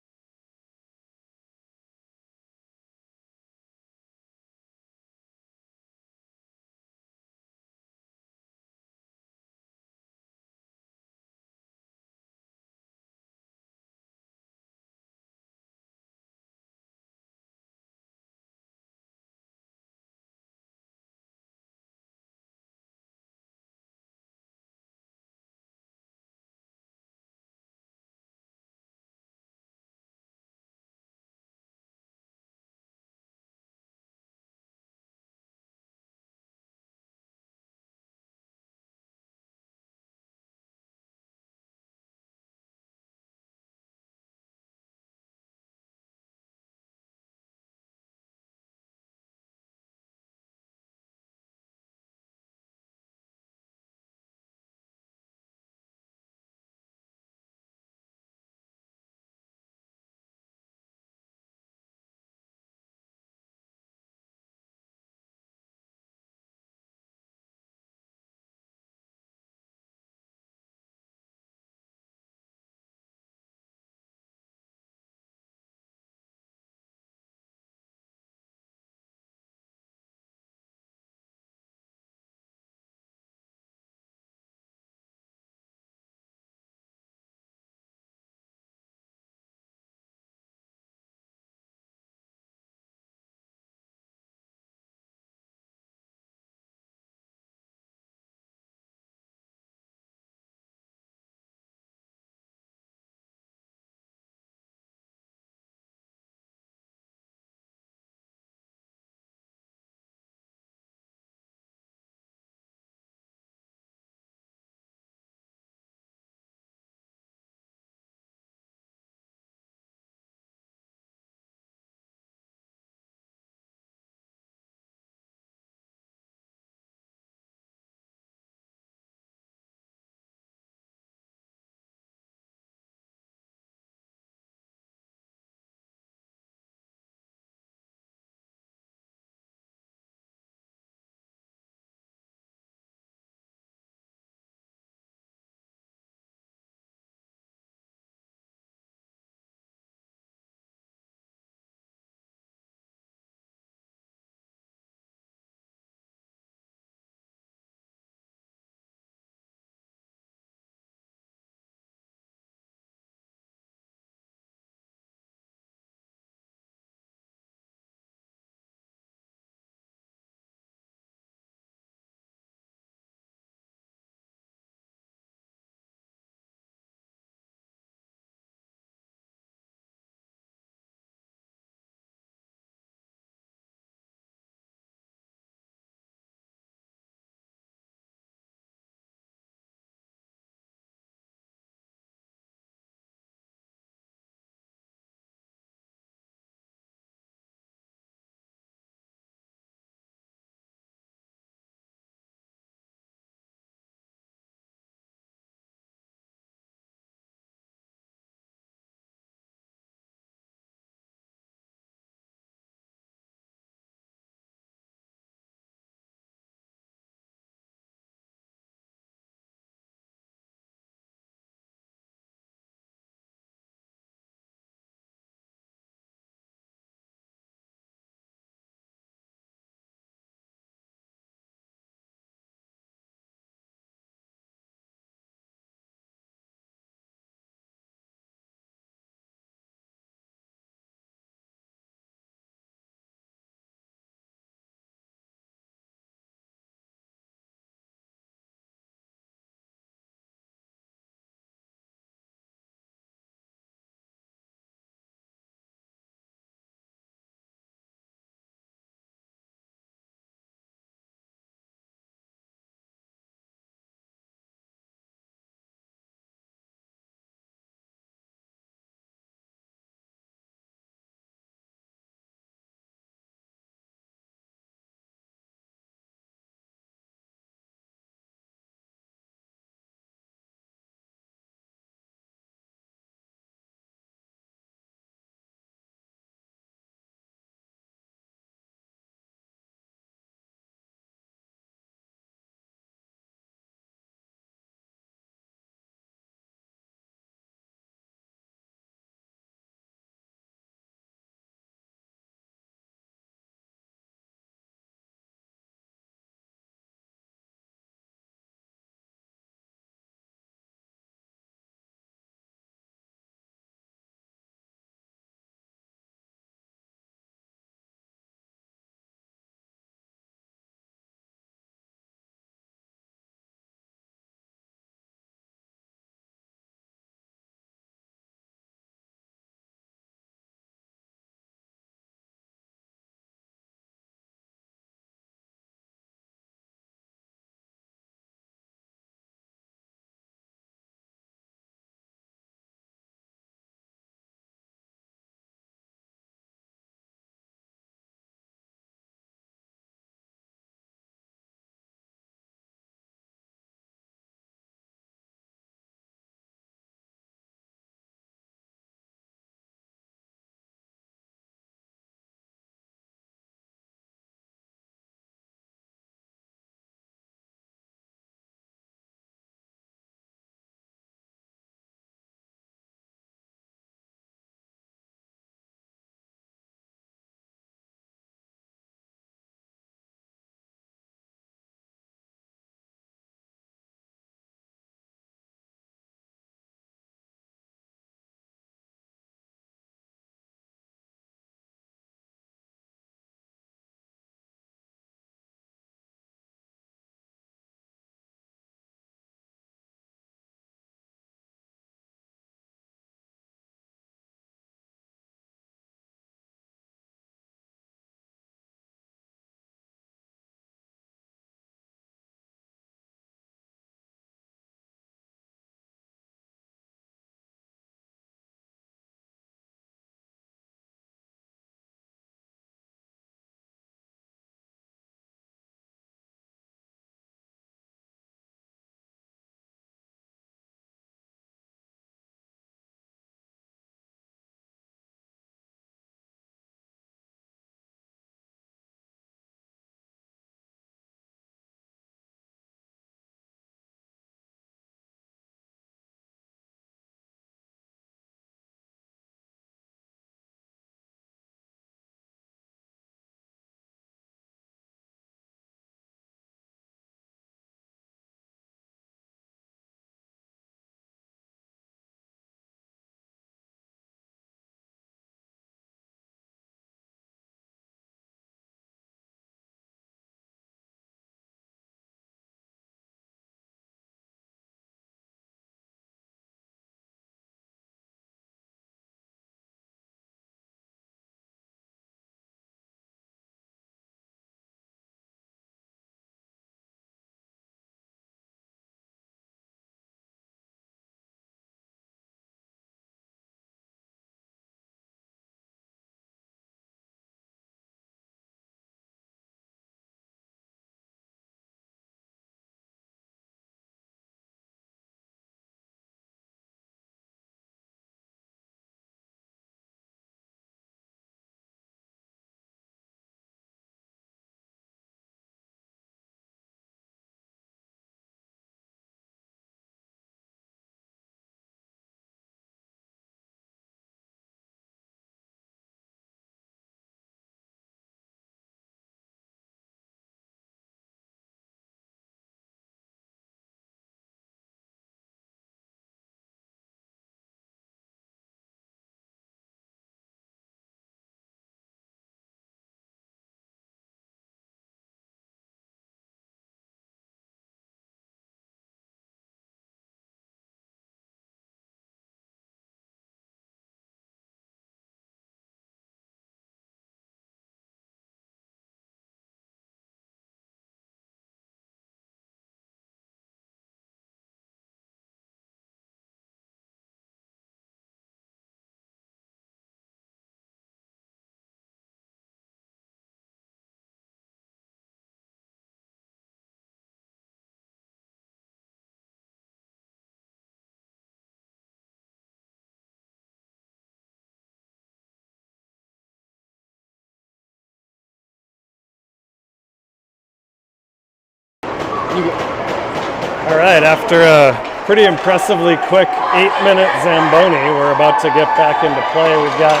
All right, after a pretty impressively quick 8-minute Zamboni, we're about to get back into play. We've got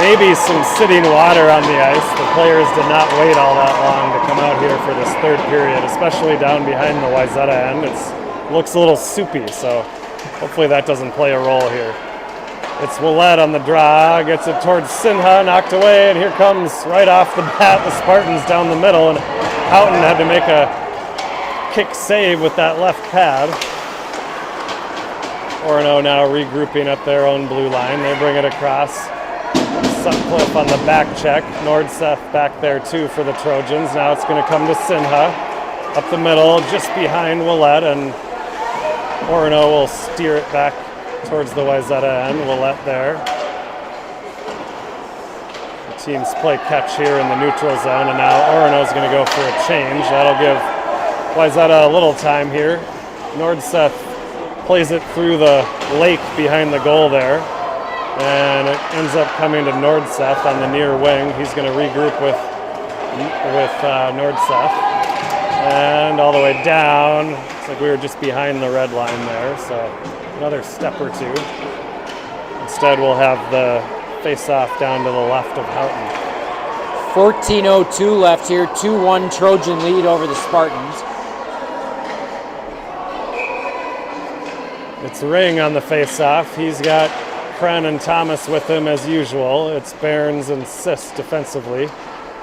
maybe some sitting water on the ice. The players did not wait all that long to come out here for this third period, especially down behind the Wayzata end. It looks a little soupy, so hopefully that doesn't play a role here. It's Willett on the draw, gets it towards Sinha, knocked away, and here comes right off the bat the Spartans down the middle, and Houghton had to make a kick save with that left pad. Orono now regrouping at their own blue line. They bring it across. Sutcliffe on the back check. Nordseth back there too for the Trojans. Now it's going to come to Sinha. Up the middle, just behind Willett, and Orono will steer it back towards the Wayzata end. Willett there. The teams play catch here in the neutral zone, and now Orono's going to go for a change. That'll give Wayzata a little time here. Nordseth plays it through the lake behind the goal there, and it ends up coming to Nordseth on the near wing. He's going to regroup with Nordseth, and all the way down. It's like we were just behind the red line there, so another step or two. Instead, we'll have the face-off down to the left of Houghton. 14:02 left here, 2-1 Trojan lead over the Spartans. It's Ring on the face-off. He's got Kren and Thomas with him as usual. It's Behrens and Sis defensively.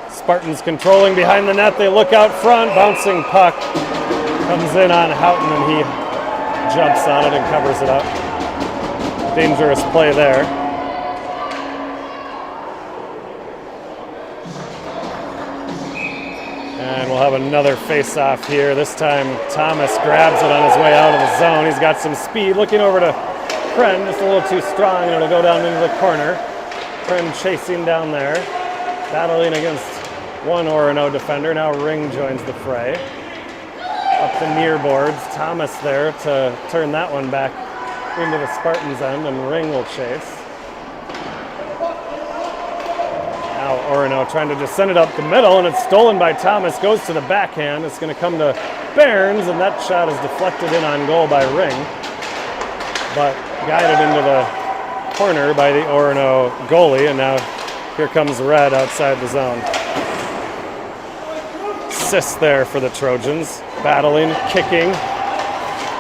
Spartans controlling behind the net. They look out front. Bouncing puck comes in on Houghton, and he jumps on it and covers it up. Dangerous play there. And we'll have another face-off here. This time Thomas grabs it on his way out of the zone. He's got some speed. Looking over to Kren, just a little too strong, and it'll go down into the corner. Kren chasing down there, battling against one Orono defender. Now Ring joins the fray. Up the near boards, Thomas there to turn that one back into the Spartans' end, and Ring will chase. Now Orono trying to just send it up the middle, and it's stolen by Thomas, goes to the backhand. It's going to come to Behrens, and that shot is deflected in on goal by Ring, but guided into the corner by the Orono goalie, and now here comes Red outside the zone. Sis there for the Trojans, battling, kicking,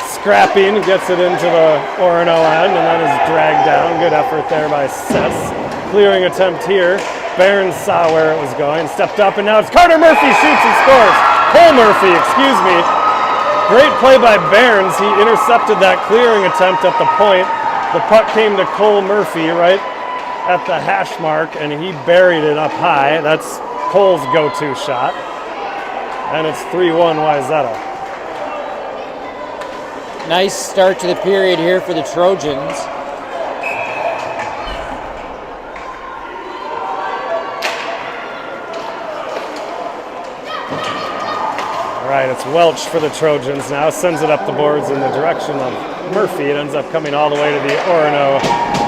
scrapping, gets it into the Orono end, and then is dragged down. Good effort there by Sis. Clearing attempt here. Behrens saw where it was going, stepped up, and now it's Carter Murphy shoots and scores. Cole Murphy, excuse me. Great play by Behrens. He intercepted that clearing attempt at the point. The puck came to Cole Murphy right at the hash mark, and he buried it up high. That's Cole's go-to shot. And it's 3-1 Wayzata. Nice start to the period here for the Trojans. All right, it's Welch for the Trojans now. Sends it up the boards in the direction of Murphy. It ends up coming all the way to the Orono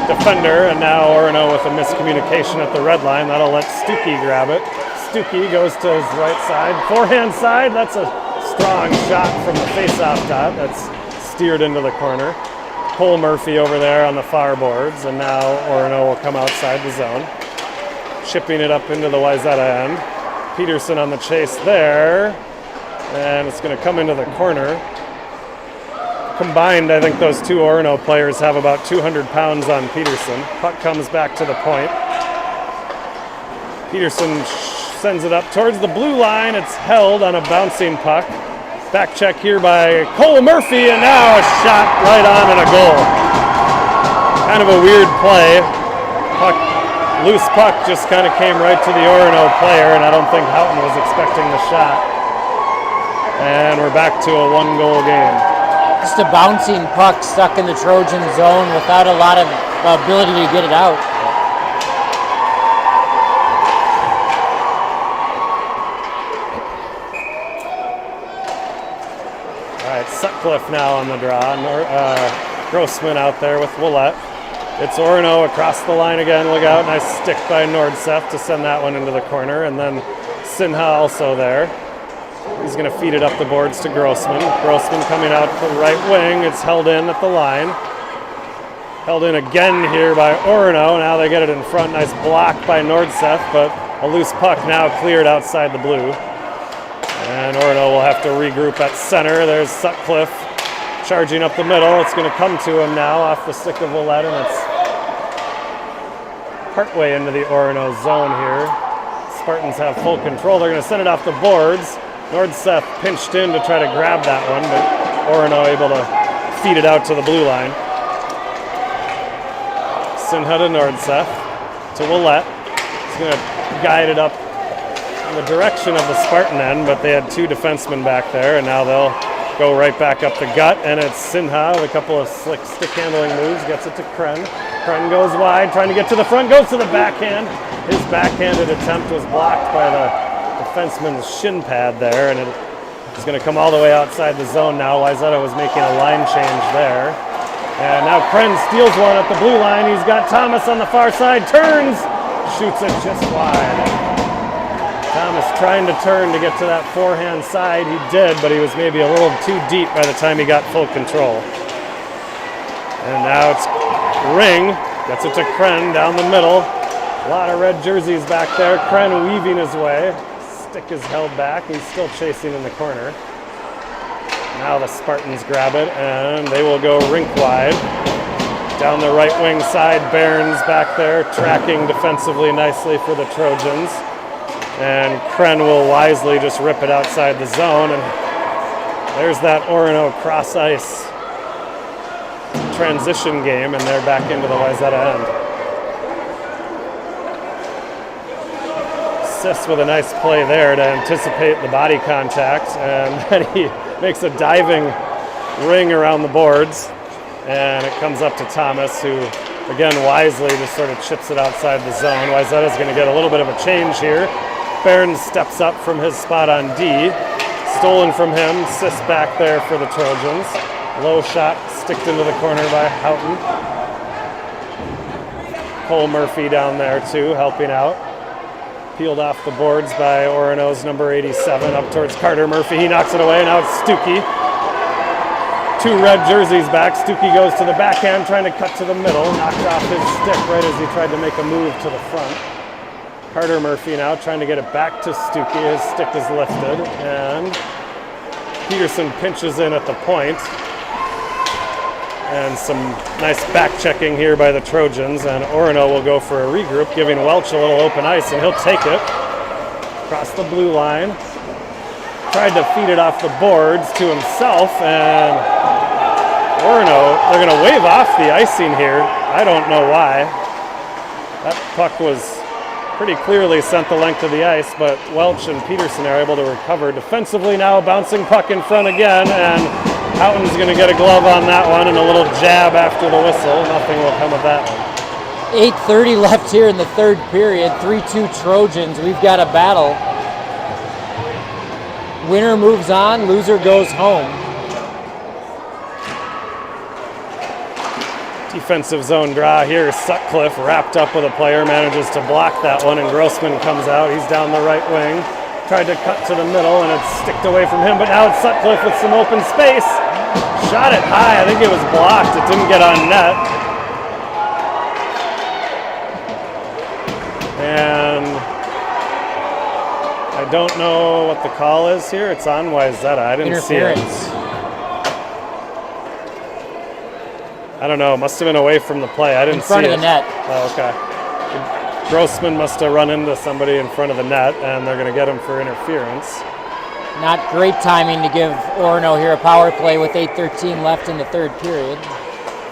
defender, and now Orono with a miscommunication at the red line. That'll let Stuckey grab it. Stuckey goes to his right side, forehand side. That's a strong shot from the face-off dot. That's steered into the corner. Cole Murphy over there on the far boards, and now Orono will come outside the zone, chipping it up into the Wayzata end. Peterson on the chase there, and it's going to come into the corner. Combined, I think those two Orono players have about 200 pounds on Peterson. Puck comes back to the point. Peterson sends it up towards the blue line. It's held on a bouncing puck. Back check here by Cole Murphy, and now a shot right on and a goal. Kind of a weird play. Loose puck just kind of came right to the Orono player, and I don't think Houghton was expecting the shot. And we're back to a one-goal game. Just a bouncing puck stuck in the Trojan zone without a lot of ability to get it out. All right, Sutcliffe now on the draw. Grossman out there with Willett. It's Orono across the line again. Look out, nice stick by Nordseth to send that one into the corner. And then Sinha also there. He's going to feed it up the boards to Grossman. Grossman coming out the right wing. It's held in at the line. Held in again here by Orono. Now they get it in front. Nice block by Nordseth, but a loose puck now cleared outside the blue. And Orono will have to regroup at center. There's Sutcliffe charging up the middle. It's going to come to him now off the stick of Willett, and it's partway into the Orono zone here. Spartans have full control. They're going to send it off the boards. Nordseth pinched in to try to grab that one, but Orono able to feed it out to the blue line. Sinha to Nordseth to Willett. He's going to guide it up in the direction of the Spartan end, but they had two defensemen back there, and now they'll go right back up the gut, and it's Sinha with a couple of slick stick handling moves, gets it to Kren. Kren goes wide, trying to get to the front, goes to the backhand. His backhanded attempt was blocked by the defenseman's shin pad there, and it's going to come all the way outside the zone now. Wayzata was making a line change there. And now Kren steals one at the blue line. He's got Thomas on the far side, turns, shoots it just wide. Thomas trying to turn to get to that forehand side. He did, but he was maybe a little too deep by the time he got full control. And now it's Ring, gets it to Kren down the middle. A lot of red jerseys back there. Kren weaving his way. Stick is held back. He's still chasing in the corner. Now the Spartans grab it, and they will go rink wide. Down the right wing side, Barnes back there, tracking defensively nicely for the Trojans. And Kren will wisely just rip it outside the zone. And there's that Orono cross ice transition game, and they're back into the Wayzata end. Sis with a nice play there to anticipate the body contact, and then he makes a diving ring around the boards, and it comes up to Thomas, who again wisely just sort of chips it outside the zone. Wayzata's going to get a little bit of a change here. Barnes steps up from his spot on D. Stolen from him. Sis back there for the Trojans. Low shot sticked into the corner by Houghton. Cole Murphy down there too, helping out. Peeled off the boards by Orono's number 87 up towards Carter Murphy. He knocks it away. Now it's Stuckey. Two red jerseys back. Stuckey goes to the backhand, trying to cut to the middle. Knocked off his stick right as he tried to make a move to the front. Carter Murphy now trying to get it back to Stuckey. His stick is lifted, and Peterson pinches in at the point. And some nice back checking here by the Trojans, and Orono will go for a regroup, giving Welch a little open ice, and he'll take it across the blue line. Tried to feed it off the boards to himself, and Orono, they're going to wave off the icing here. I don't know why. That puck was pretty clearly sent the length of the ice, but Welch and Peterson are able to recover defensively now. Bouncing puck in front again, and Houghton's going to get a glove on that one and a little jab after the whistle. Nothing will come of that one. 8:30 left here in the third period. 3-2 Trojans. We've got a battle. Winner moves on, loser goes home. Defensive zone draw here. Sutcliffe wrapped up with a player, manages to block that one, and Grossman comes out. He's down the right wing. Tried to cut to the middle, and it's sticked away from him, but now it's Sutcliffe with some open space. Shot it high. I think it was blocked. It didn't get on net. And I don't know what the call is here. It's on Wayzata. I didn't see it. I don't know. It must have been away from the play. I didn't see it. In front of the net. Oh, okay. Grossman must have run into somebody in front of the net, and they're going to get him for interference. Not great timing to give Orono here a power play with 8:13 left in the third period.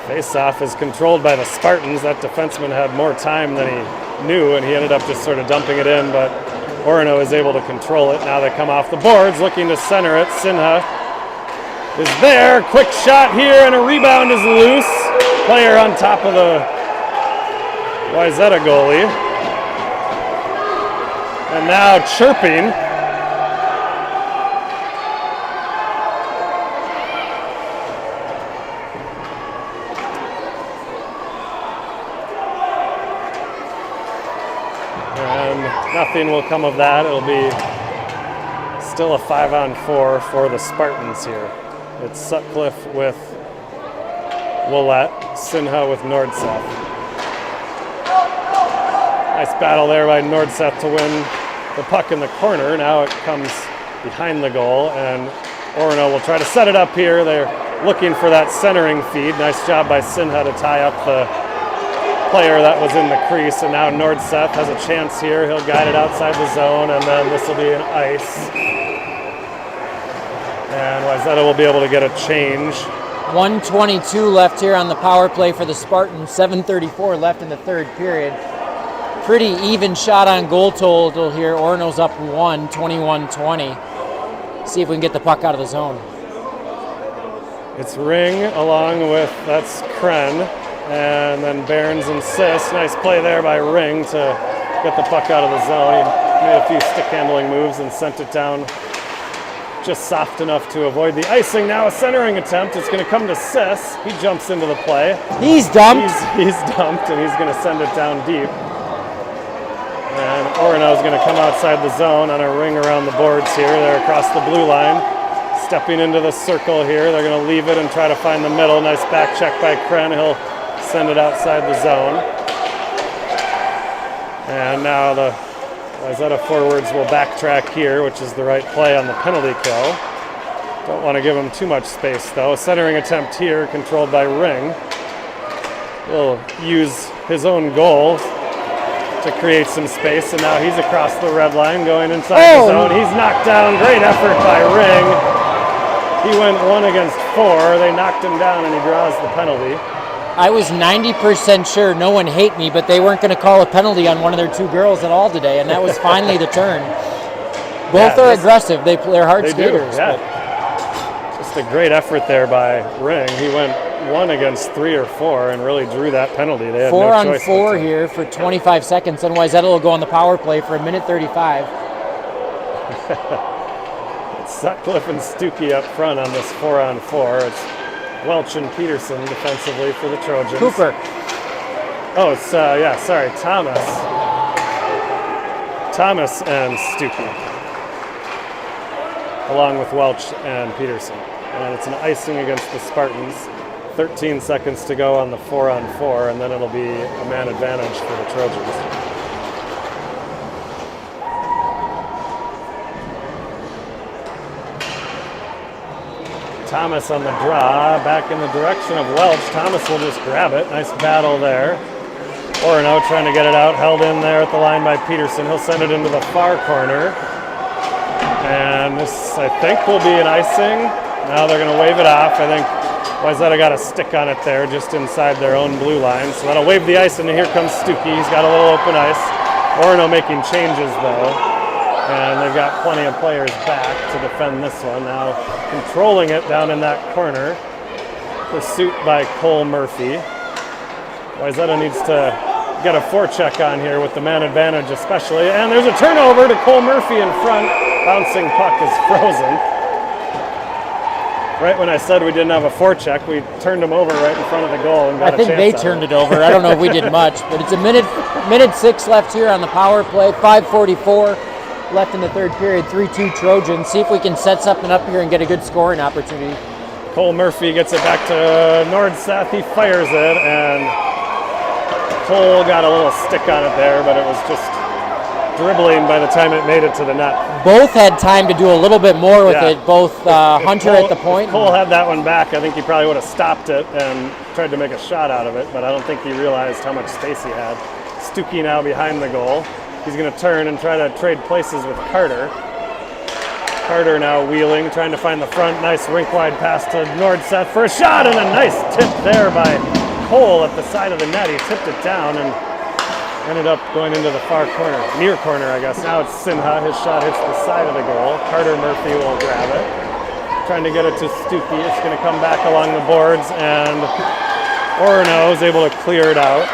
Face-off is controlled by the Spartans. That defenseman had more time than he knew, and he ended up just sort of dumping it in, but Orono is able to control it. Now they come off the boards, looking to center it. Sinha is there. Quick shot here, and a rebound is loose. Player on top of the Wayzata goalie. And now chirping. And nothing will come of that. It'll be still a 5-on-4 for the Spartans here. It's Sutcliffe with Willett, Sinha with Nordseth. Nice battle there by Nordseth to win the puck in the corner. Now it comes behind the goal, and Orono will try to set it up here. They're looking for that centering feed. Nice job by Sinha to tie up the player that was in the crease, and now Nordseth has a chance here. He'll guide it outside the zone, and then this will be an ice. And Wayzata will be able to get a change. 1:22 left here on the power play for the Spartans. 7:34 left in the third period. Pretty even shot on goal total here. Orono's up 1, 21-20. See if we can get the puck out of the zone. It's Ring along with, that's Kren, and then Barons and Sis. Nice play there by Ring to get the puck out of the zone. He made a few stick handling moves and sent it down just soft enough to avoid the icing. Now a centering attempt. It's going to come to Sis. He jumps into the play. He's dumped. He's dumped, and he's going to send it down deep. And Orono is going to come outside the zone on a ring around the boards here. They're across the blue line. Stepping into the circle here. They're going to leave it and try to find the middle. Nice back check by Kren. He'll send it outside the zone. And now the Wayzata forwards will backtrack here, which is the right play on the penalty kill. Don't want to give him too much space, though. A centering attempt here, controlled by Ring. He'll use his own goal to create some space, and now he's across the red line, going inside the zone. He's knocked down. Great effort by Ring. He went 1 against 4. They knocked him down, and he draws the penalty. I was 90% sure, no one hate me, but they weren't going to call a penalty on one of their two girls at all today, and that was finally the turn. Both are aggressive. They're hard skaters. Just a great effort there by Ring. He went 1 against 3 or 4 and really drew that penalty. They had 4 no on choice 4 here for 25 seconds, and Wayzata will go on the power play for 1:35. It's Sutcliffe and Stuckey up front on this 4-on-4. It's Welch and Peterson defensively for the Trojans. Cooper. Oh, it's, Thomas and Stuckey, along with Welch and Peterson. And it's an icing against the Spartans. 13 seconds to go on the 4-on-4, and then it'll be a man advantage for the Trojans. Thomas on the draw, back in the direction of Welch. Thomas will just grab it. Nice battle there. Orono trying to get it out, held in there at the line by Peterson. He'll send it into the far corner. And this, I think, will be an icing. Now they're going to wave it off. I think Wayzata got a stick on it there just inside their own blue line. So that'll wave the ice, and here comes Stuckey. He's got a little open ice. Orono making changes, though. And they've got plenty of players back to defend this one. Now controlling it down in that corner. Pursuit by Cole Murphy. Wayzata needs to get a forecheck on here with the man advantage especially. And there's a turnover to Cole Murphy in front. Bouncing puck is frozen. Right when I said we didn't have a forecheck, we turned him over right in front of the goal and got a chance. I think they turned it over. I don't know if we did much, but it's a minute 6 left here on the power play. 5:44 left in the third period. 3-2 Trojans. See if we can set something up here and get a good scoring opportunity. Cole Murphy gets it back to Nordseth. He fires it, and Cole got a little stick on it there, but it was just dribbling by the time it made it to the net. Both had time to do a little bit more with it. Both Hunter Cole, at the point. If Cole had that one back, I think he probably would have stopped it and tried to make a shot out of it, but I don't think he realized how much space he had. Stuckey now behind the goal. He's going to turn and try to trade places with Carter. Carter now wheeling, trying to find the front. Nice rink-wide pass to Nordseth for a shot, and a nice tip there by Cole at the side of the net. He tipped it down and ended up going into the far corner, near corner, I guess. Now it's Sinha. His shot hits the side of the goal. Carter Murphy will grab it. Trying to get it to Stuckey. It's going to come back along the boards, and Orono is able to clear it out.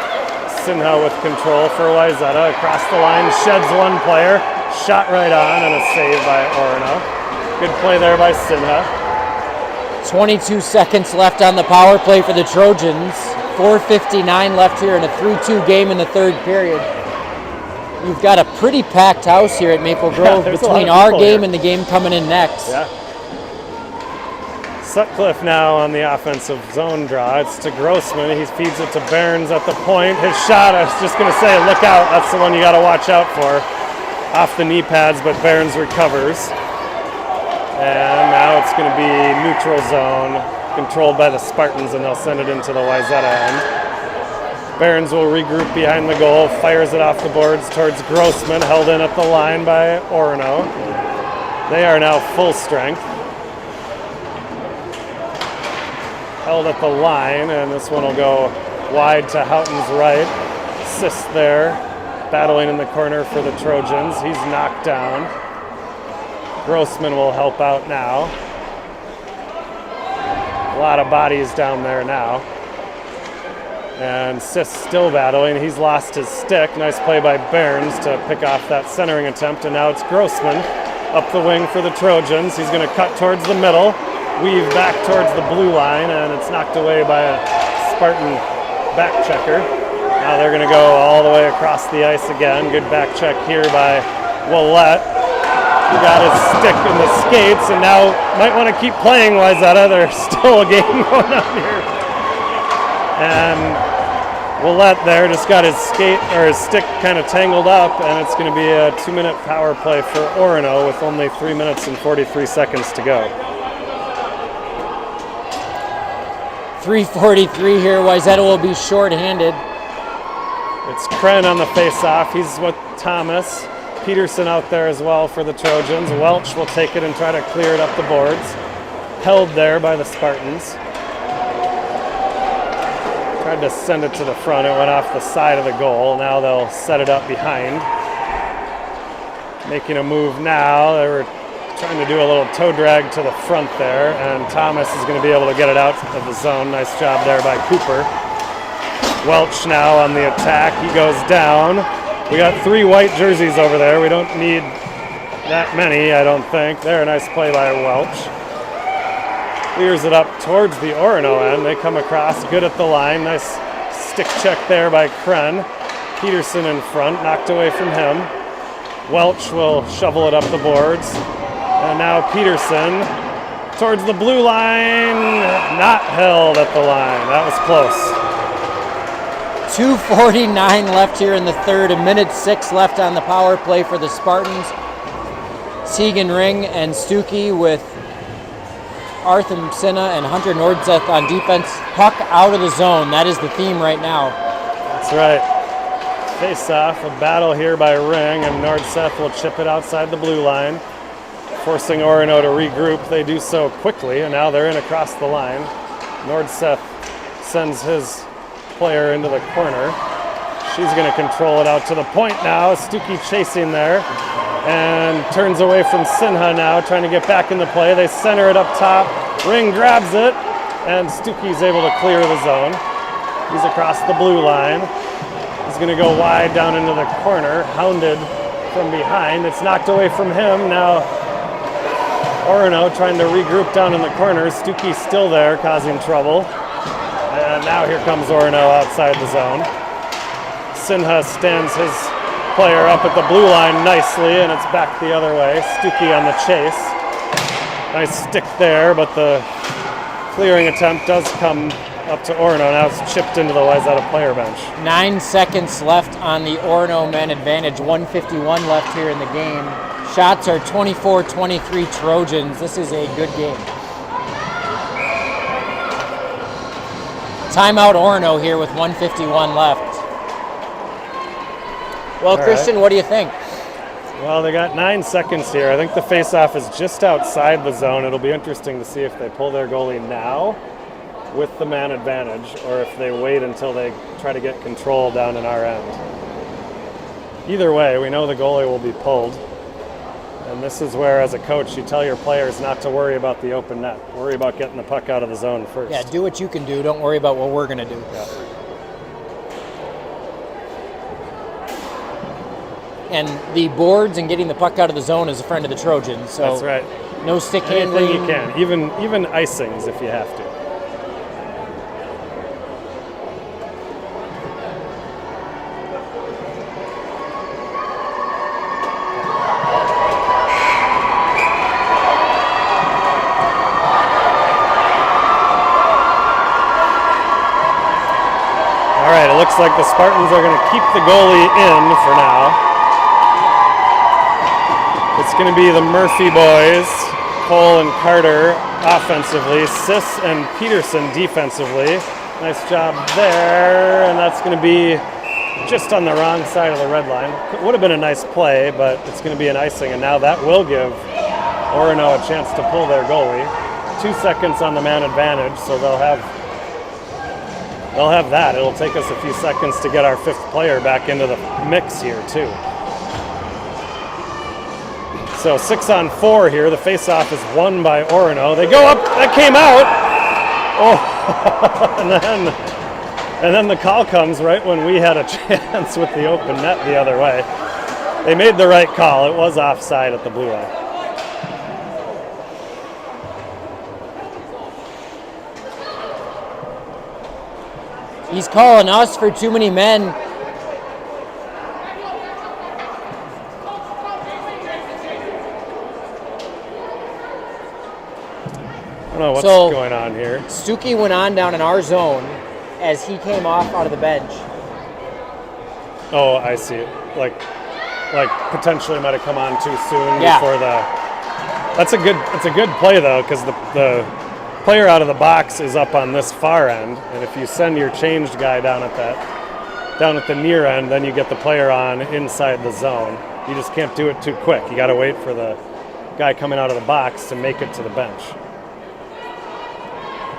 Sinha with control for Wayzata. Across the line, sheds one player. Shot right on, and a save by Orono. Good play there by Sinha. 22 seconds left on the power play for the Trojans. 4:59 left here in a 3-2 game in the third period. You've got a pretty packed house here at Maple Grove there's a lot between of our people game here. and the game coming in next. Yeah. Sutcliffe now on the offensive zone draw. It's to Grossman. He feeds it to Behrens at the point. His shot, I was just going to say, look out. That's the one you got to watch out for. Off the knee pads, but Behrens recovers. And now it's going to be neutral zone, controlled by the Spartans, and they'll send it into the Wayzata end. Behrens will regroup behind the goal, fires it off the boards towards Grossman, held in at the line by Orono. They are now full strength. Held at the line, and this one will go wide to Houghton's right. Assist there, battling in the corner for the Trojans. He's knocked down. Grossman will help out now. A lot of bodies down there now. And Sis still battling. He's lost his stick. Nice play by Behrens to pick off that centering attempt. And now it's Grossman up the wing for the Trojans. He's going to cut towards the middle, weave back towards the blue line, and it's knocked away by a Spartan back checker. Now they're going to go all the way across the ice again. Good back check here by Willett. He got his stick in the skates, and now might want to keep playing Wayzata. There's still a game going on here. And Willett there just got his stick kind of tangled up, and it's going to be a 2-minute power play for Orono with only 3 minutes and 43 seconds to go. 3:43 here. Wayzata will be shorthanded. It's Kren on the face-off. He's with Thomas. Peterson out there as well for the Trojans. Welch will take it and try to clear it up the boards. Held there by the Spartans. Tried to send it to the front. It went off the side of the goal. Now they'll set it up behind. Making a move now. They were trying to do a little toe drag to the front there, and Thomas is going to be able to get it out of the zone. Nice job there by Cooper. Welch now on the attack. He goes down. We got 3 white jerseys over there. We don't need that many, I don't think. There, a nice play by Welch. Clears it up towards the Orono end. They come across, good at the line. Nice stick check there by Kren. Peterson in front, knocked away from him. Welch will shovel it up the boards. And now Peterson towards the blue line. Not held at the line. That was close. 2:49 left here in the third. 1:06 left on the power play for the Spartans. Tegan Ring and Stuckey with Arthur Sinha and Hunter Nordseth on defense. Puck out of the zone. That is the theme right now. That's right. Face off, a battle here by Ring, and Nordseth will chip it outside the blue line, forcing Orono to regroup. They do so quickly, and now they're in across the line. Nordseth sends his player into the corner. She's going to control it out to the point now. Stuckey chasing there and turns away from Sinha now, trying to get back into play. They center it up top. Ring grabs it, and Stuckey's able to clear the zone. He's across the blue line. He's going to go wide down into the corner, hounded from behind. It's knocked away from him. Now Orono trying to regroup down in the corner. Stuckey's still there, causing trouble. And now here comes Orono outside the zone. Sinha stands his player up at the blue line nicely, and it's back the other way. Stuckey on the chase. Nice stick there, but the clearing attempt does come up to Orono. Now it's chipped into the Wayzata player bench. 9 seconds left on the Orono men advantage. 1:51 left here in the game. Shots are 24-23 Trojans. This is a good game. Timeout Orono here with 1:51 left. Well, All Christian, right. what do you think? Well, they got 9 seconds here. I think the face-off is just outside the zone. It'll be interesting to see if they pull their goalie now with the man advantage, or if they wait until they try to get control down in our end. Either way, we know the goalie will be pulled. And this is where, as a coach, you tell your players not to worry about the open net. Worry about getting the puck out of the zone first. Yeah, do what you can do. Don't worry about what we're going to do. Yeah. And the boards and getting the puck out of the zone is a friend of the Trojans. So That's right. no stick Anything handling. you can, even icings if you have to. looks like the Spartans are going to keep the goalie in for now. It's going to be the Murphy boys, Cole and Carter offensively, Sis and Peterson defensively. Nice job there, and that's going to be just on the wrong side of the red line. It would have been a nice play, but it's going to be an icing, and now that will give Orono a chance to pull their goalie. 2 seconds on the man advantage, so they'll have that. It'll take us a few seconds to get our fifth player back into the mix here too. So 6-on-4 here. The face-off is won by Orono. They go up. That came out. Oh, and then the call comes right when we had a chance with the open net the other way. They made the right call. It was offside at the blue line. He's calling us for too many men. I don't know what's going on here. Stuckey went on down in our zone as he came off out of the bench. Oh, I see it. Like potentially might have come on too soon before the. That's a good play though, because the player out of the box is up on this far end, and if you send your changed guy down at the near end, then you get the player on inside the zone. You just can't do it too quick. You got to wait for the guy coming out of the box to make it to the bench.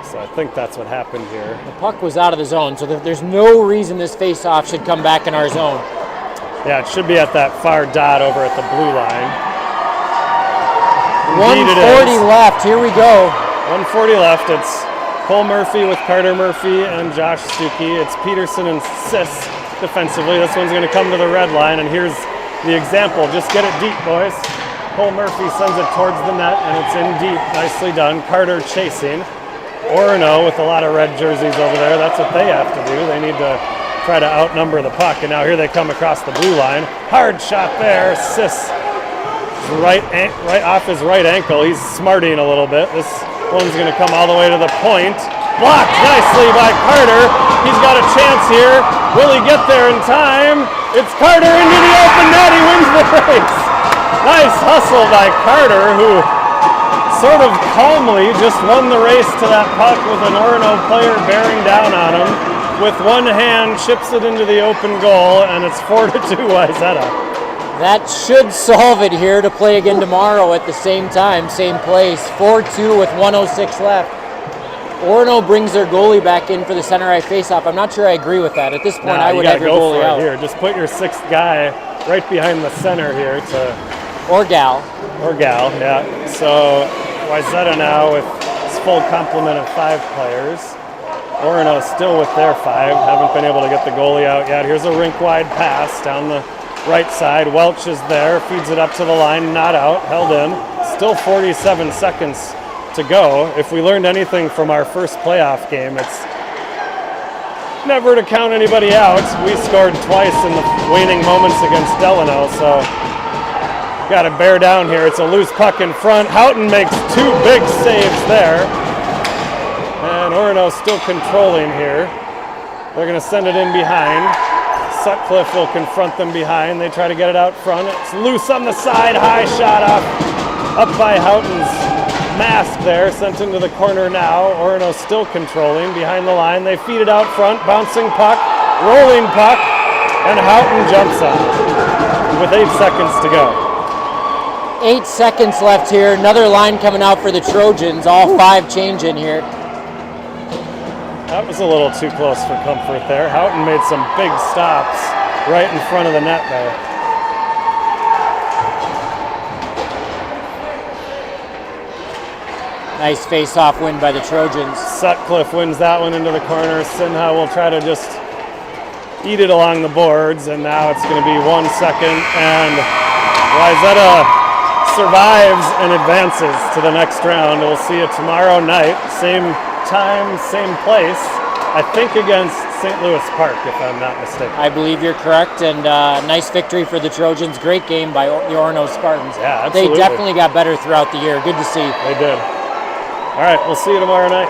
So I think that's what happened here. The puck was out of the zone, so there's no reason this face-off should come back in our zone. Yeah, it should be at that far dot over at the blue line. 1:40 left. Here we go. 1:40 left. It's Cole Murphy with Carter Murphy and Josh Stuckey. It's Peterson and Sis defensively. This one's going to come to the red line, and here's the example. Just get it deep, boys. Cole Murphy sends it towards the net, and it's in deep. Nicely done. Carter chasing. Orono with a lot of red jerseys over there. That's what they have to do. They need to try to outnumber the puck, and now here they come across the blue line. Hard shot there. Sis right off his right ankle. He's smarting a little bit. This one's going to come all the way to the point. Blocked nicely by Carter. He's got a chance here. Will he get there in time? It's Carter into the open net. He wins the race. Nice hustle by Carter, who sort of calmly just won the race to that puck with an Orono player bearing down on him. With one hand, chips it into the open goal, and it's 4-2 Wayzata. That should solve it here to play again tomorrow at the same time, same place. 4-2 with 1:06 left. Orono brings their goalie back in for the center eye faceoff. I'm not sure I agree with that. At this point, I would have your goalie out. Here, just put your sixth guy right behind the center here or gal, yeah. So Wayzata now with his full complement of 5 players. Orono still with their 5. Haven't been able to get the goalie out yet. Here's a rink-wide pass down the right side. Welch is there, feeds it up to the line, not out, held in. Still 47 seconds to go. If we learned anything from our first playoff game, it's never to count anybody out. We scored twice in the waning moments against Delano, so got to bear down here. It's a loose puck in front. Houghton makes 2 big saves there. And Orono still controlling here. They're going to send it in behind. Sutcliffe will confront them behind. They try to get it out front. It's loose on the side. High shot up by Houghton's mask there. Sent into the corner now. Orono still controlling behind the line. They feed it out front. Bouncing puck. Rolling puck. And Houghton jumps on it with 8 seconds to go. 8 seconds left here. Another line coming out for the Trojans. All 5 changing here. That was a little too close for comfort there. Houghton made some big stops right in front of the net there. Nice face-off win by the Trojans. Sutcliffe wins that one into the corner. Sinha will try to just eat it along the boards, and now it's going to be 1 second, and Wayzata survives and advances to the next round. We'll see you tomorrow night, same time, same place, I think against St. Louis Park, if I'm not mistaken. I believe you're correct, and nice victory for the Trojans. Great game by the Orono Spartans. Yeah, absolutely. They definitely got better throughout the year. Good to see. They did. All right, we'll see you tomorrow night.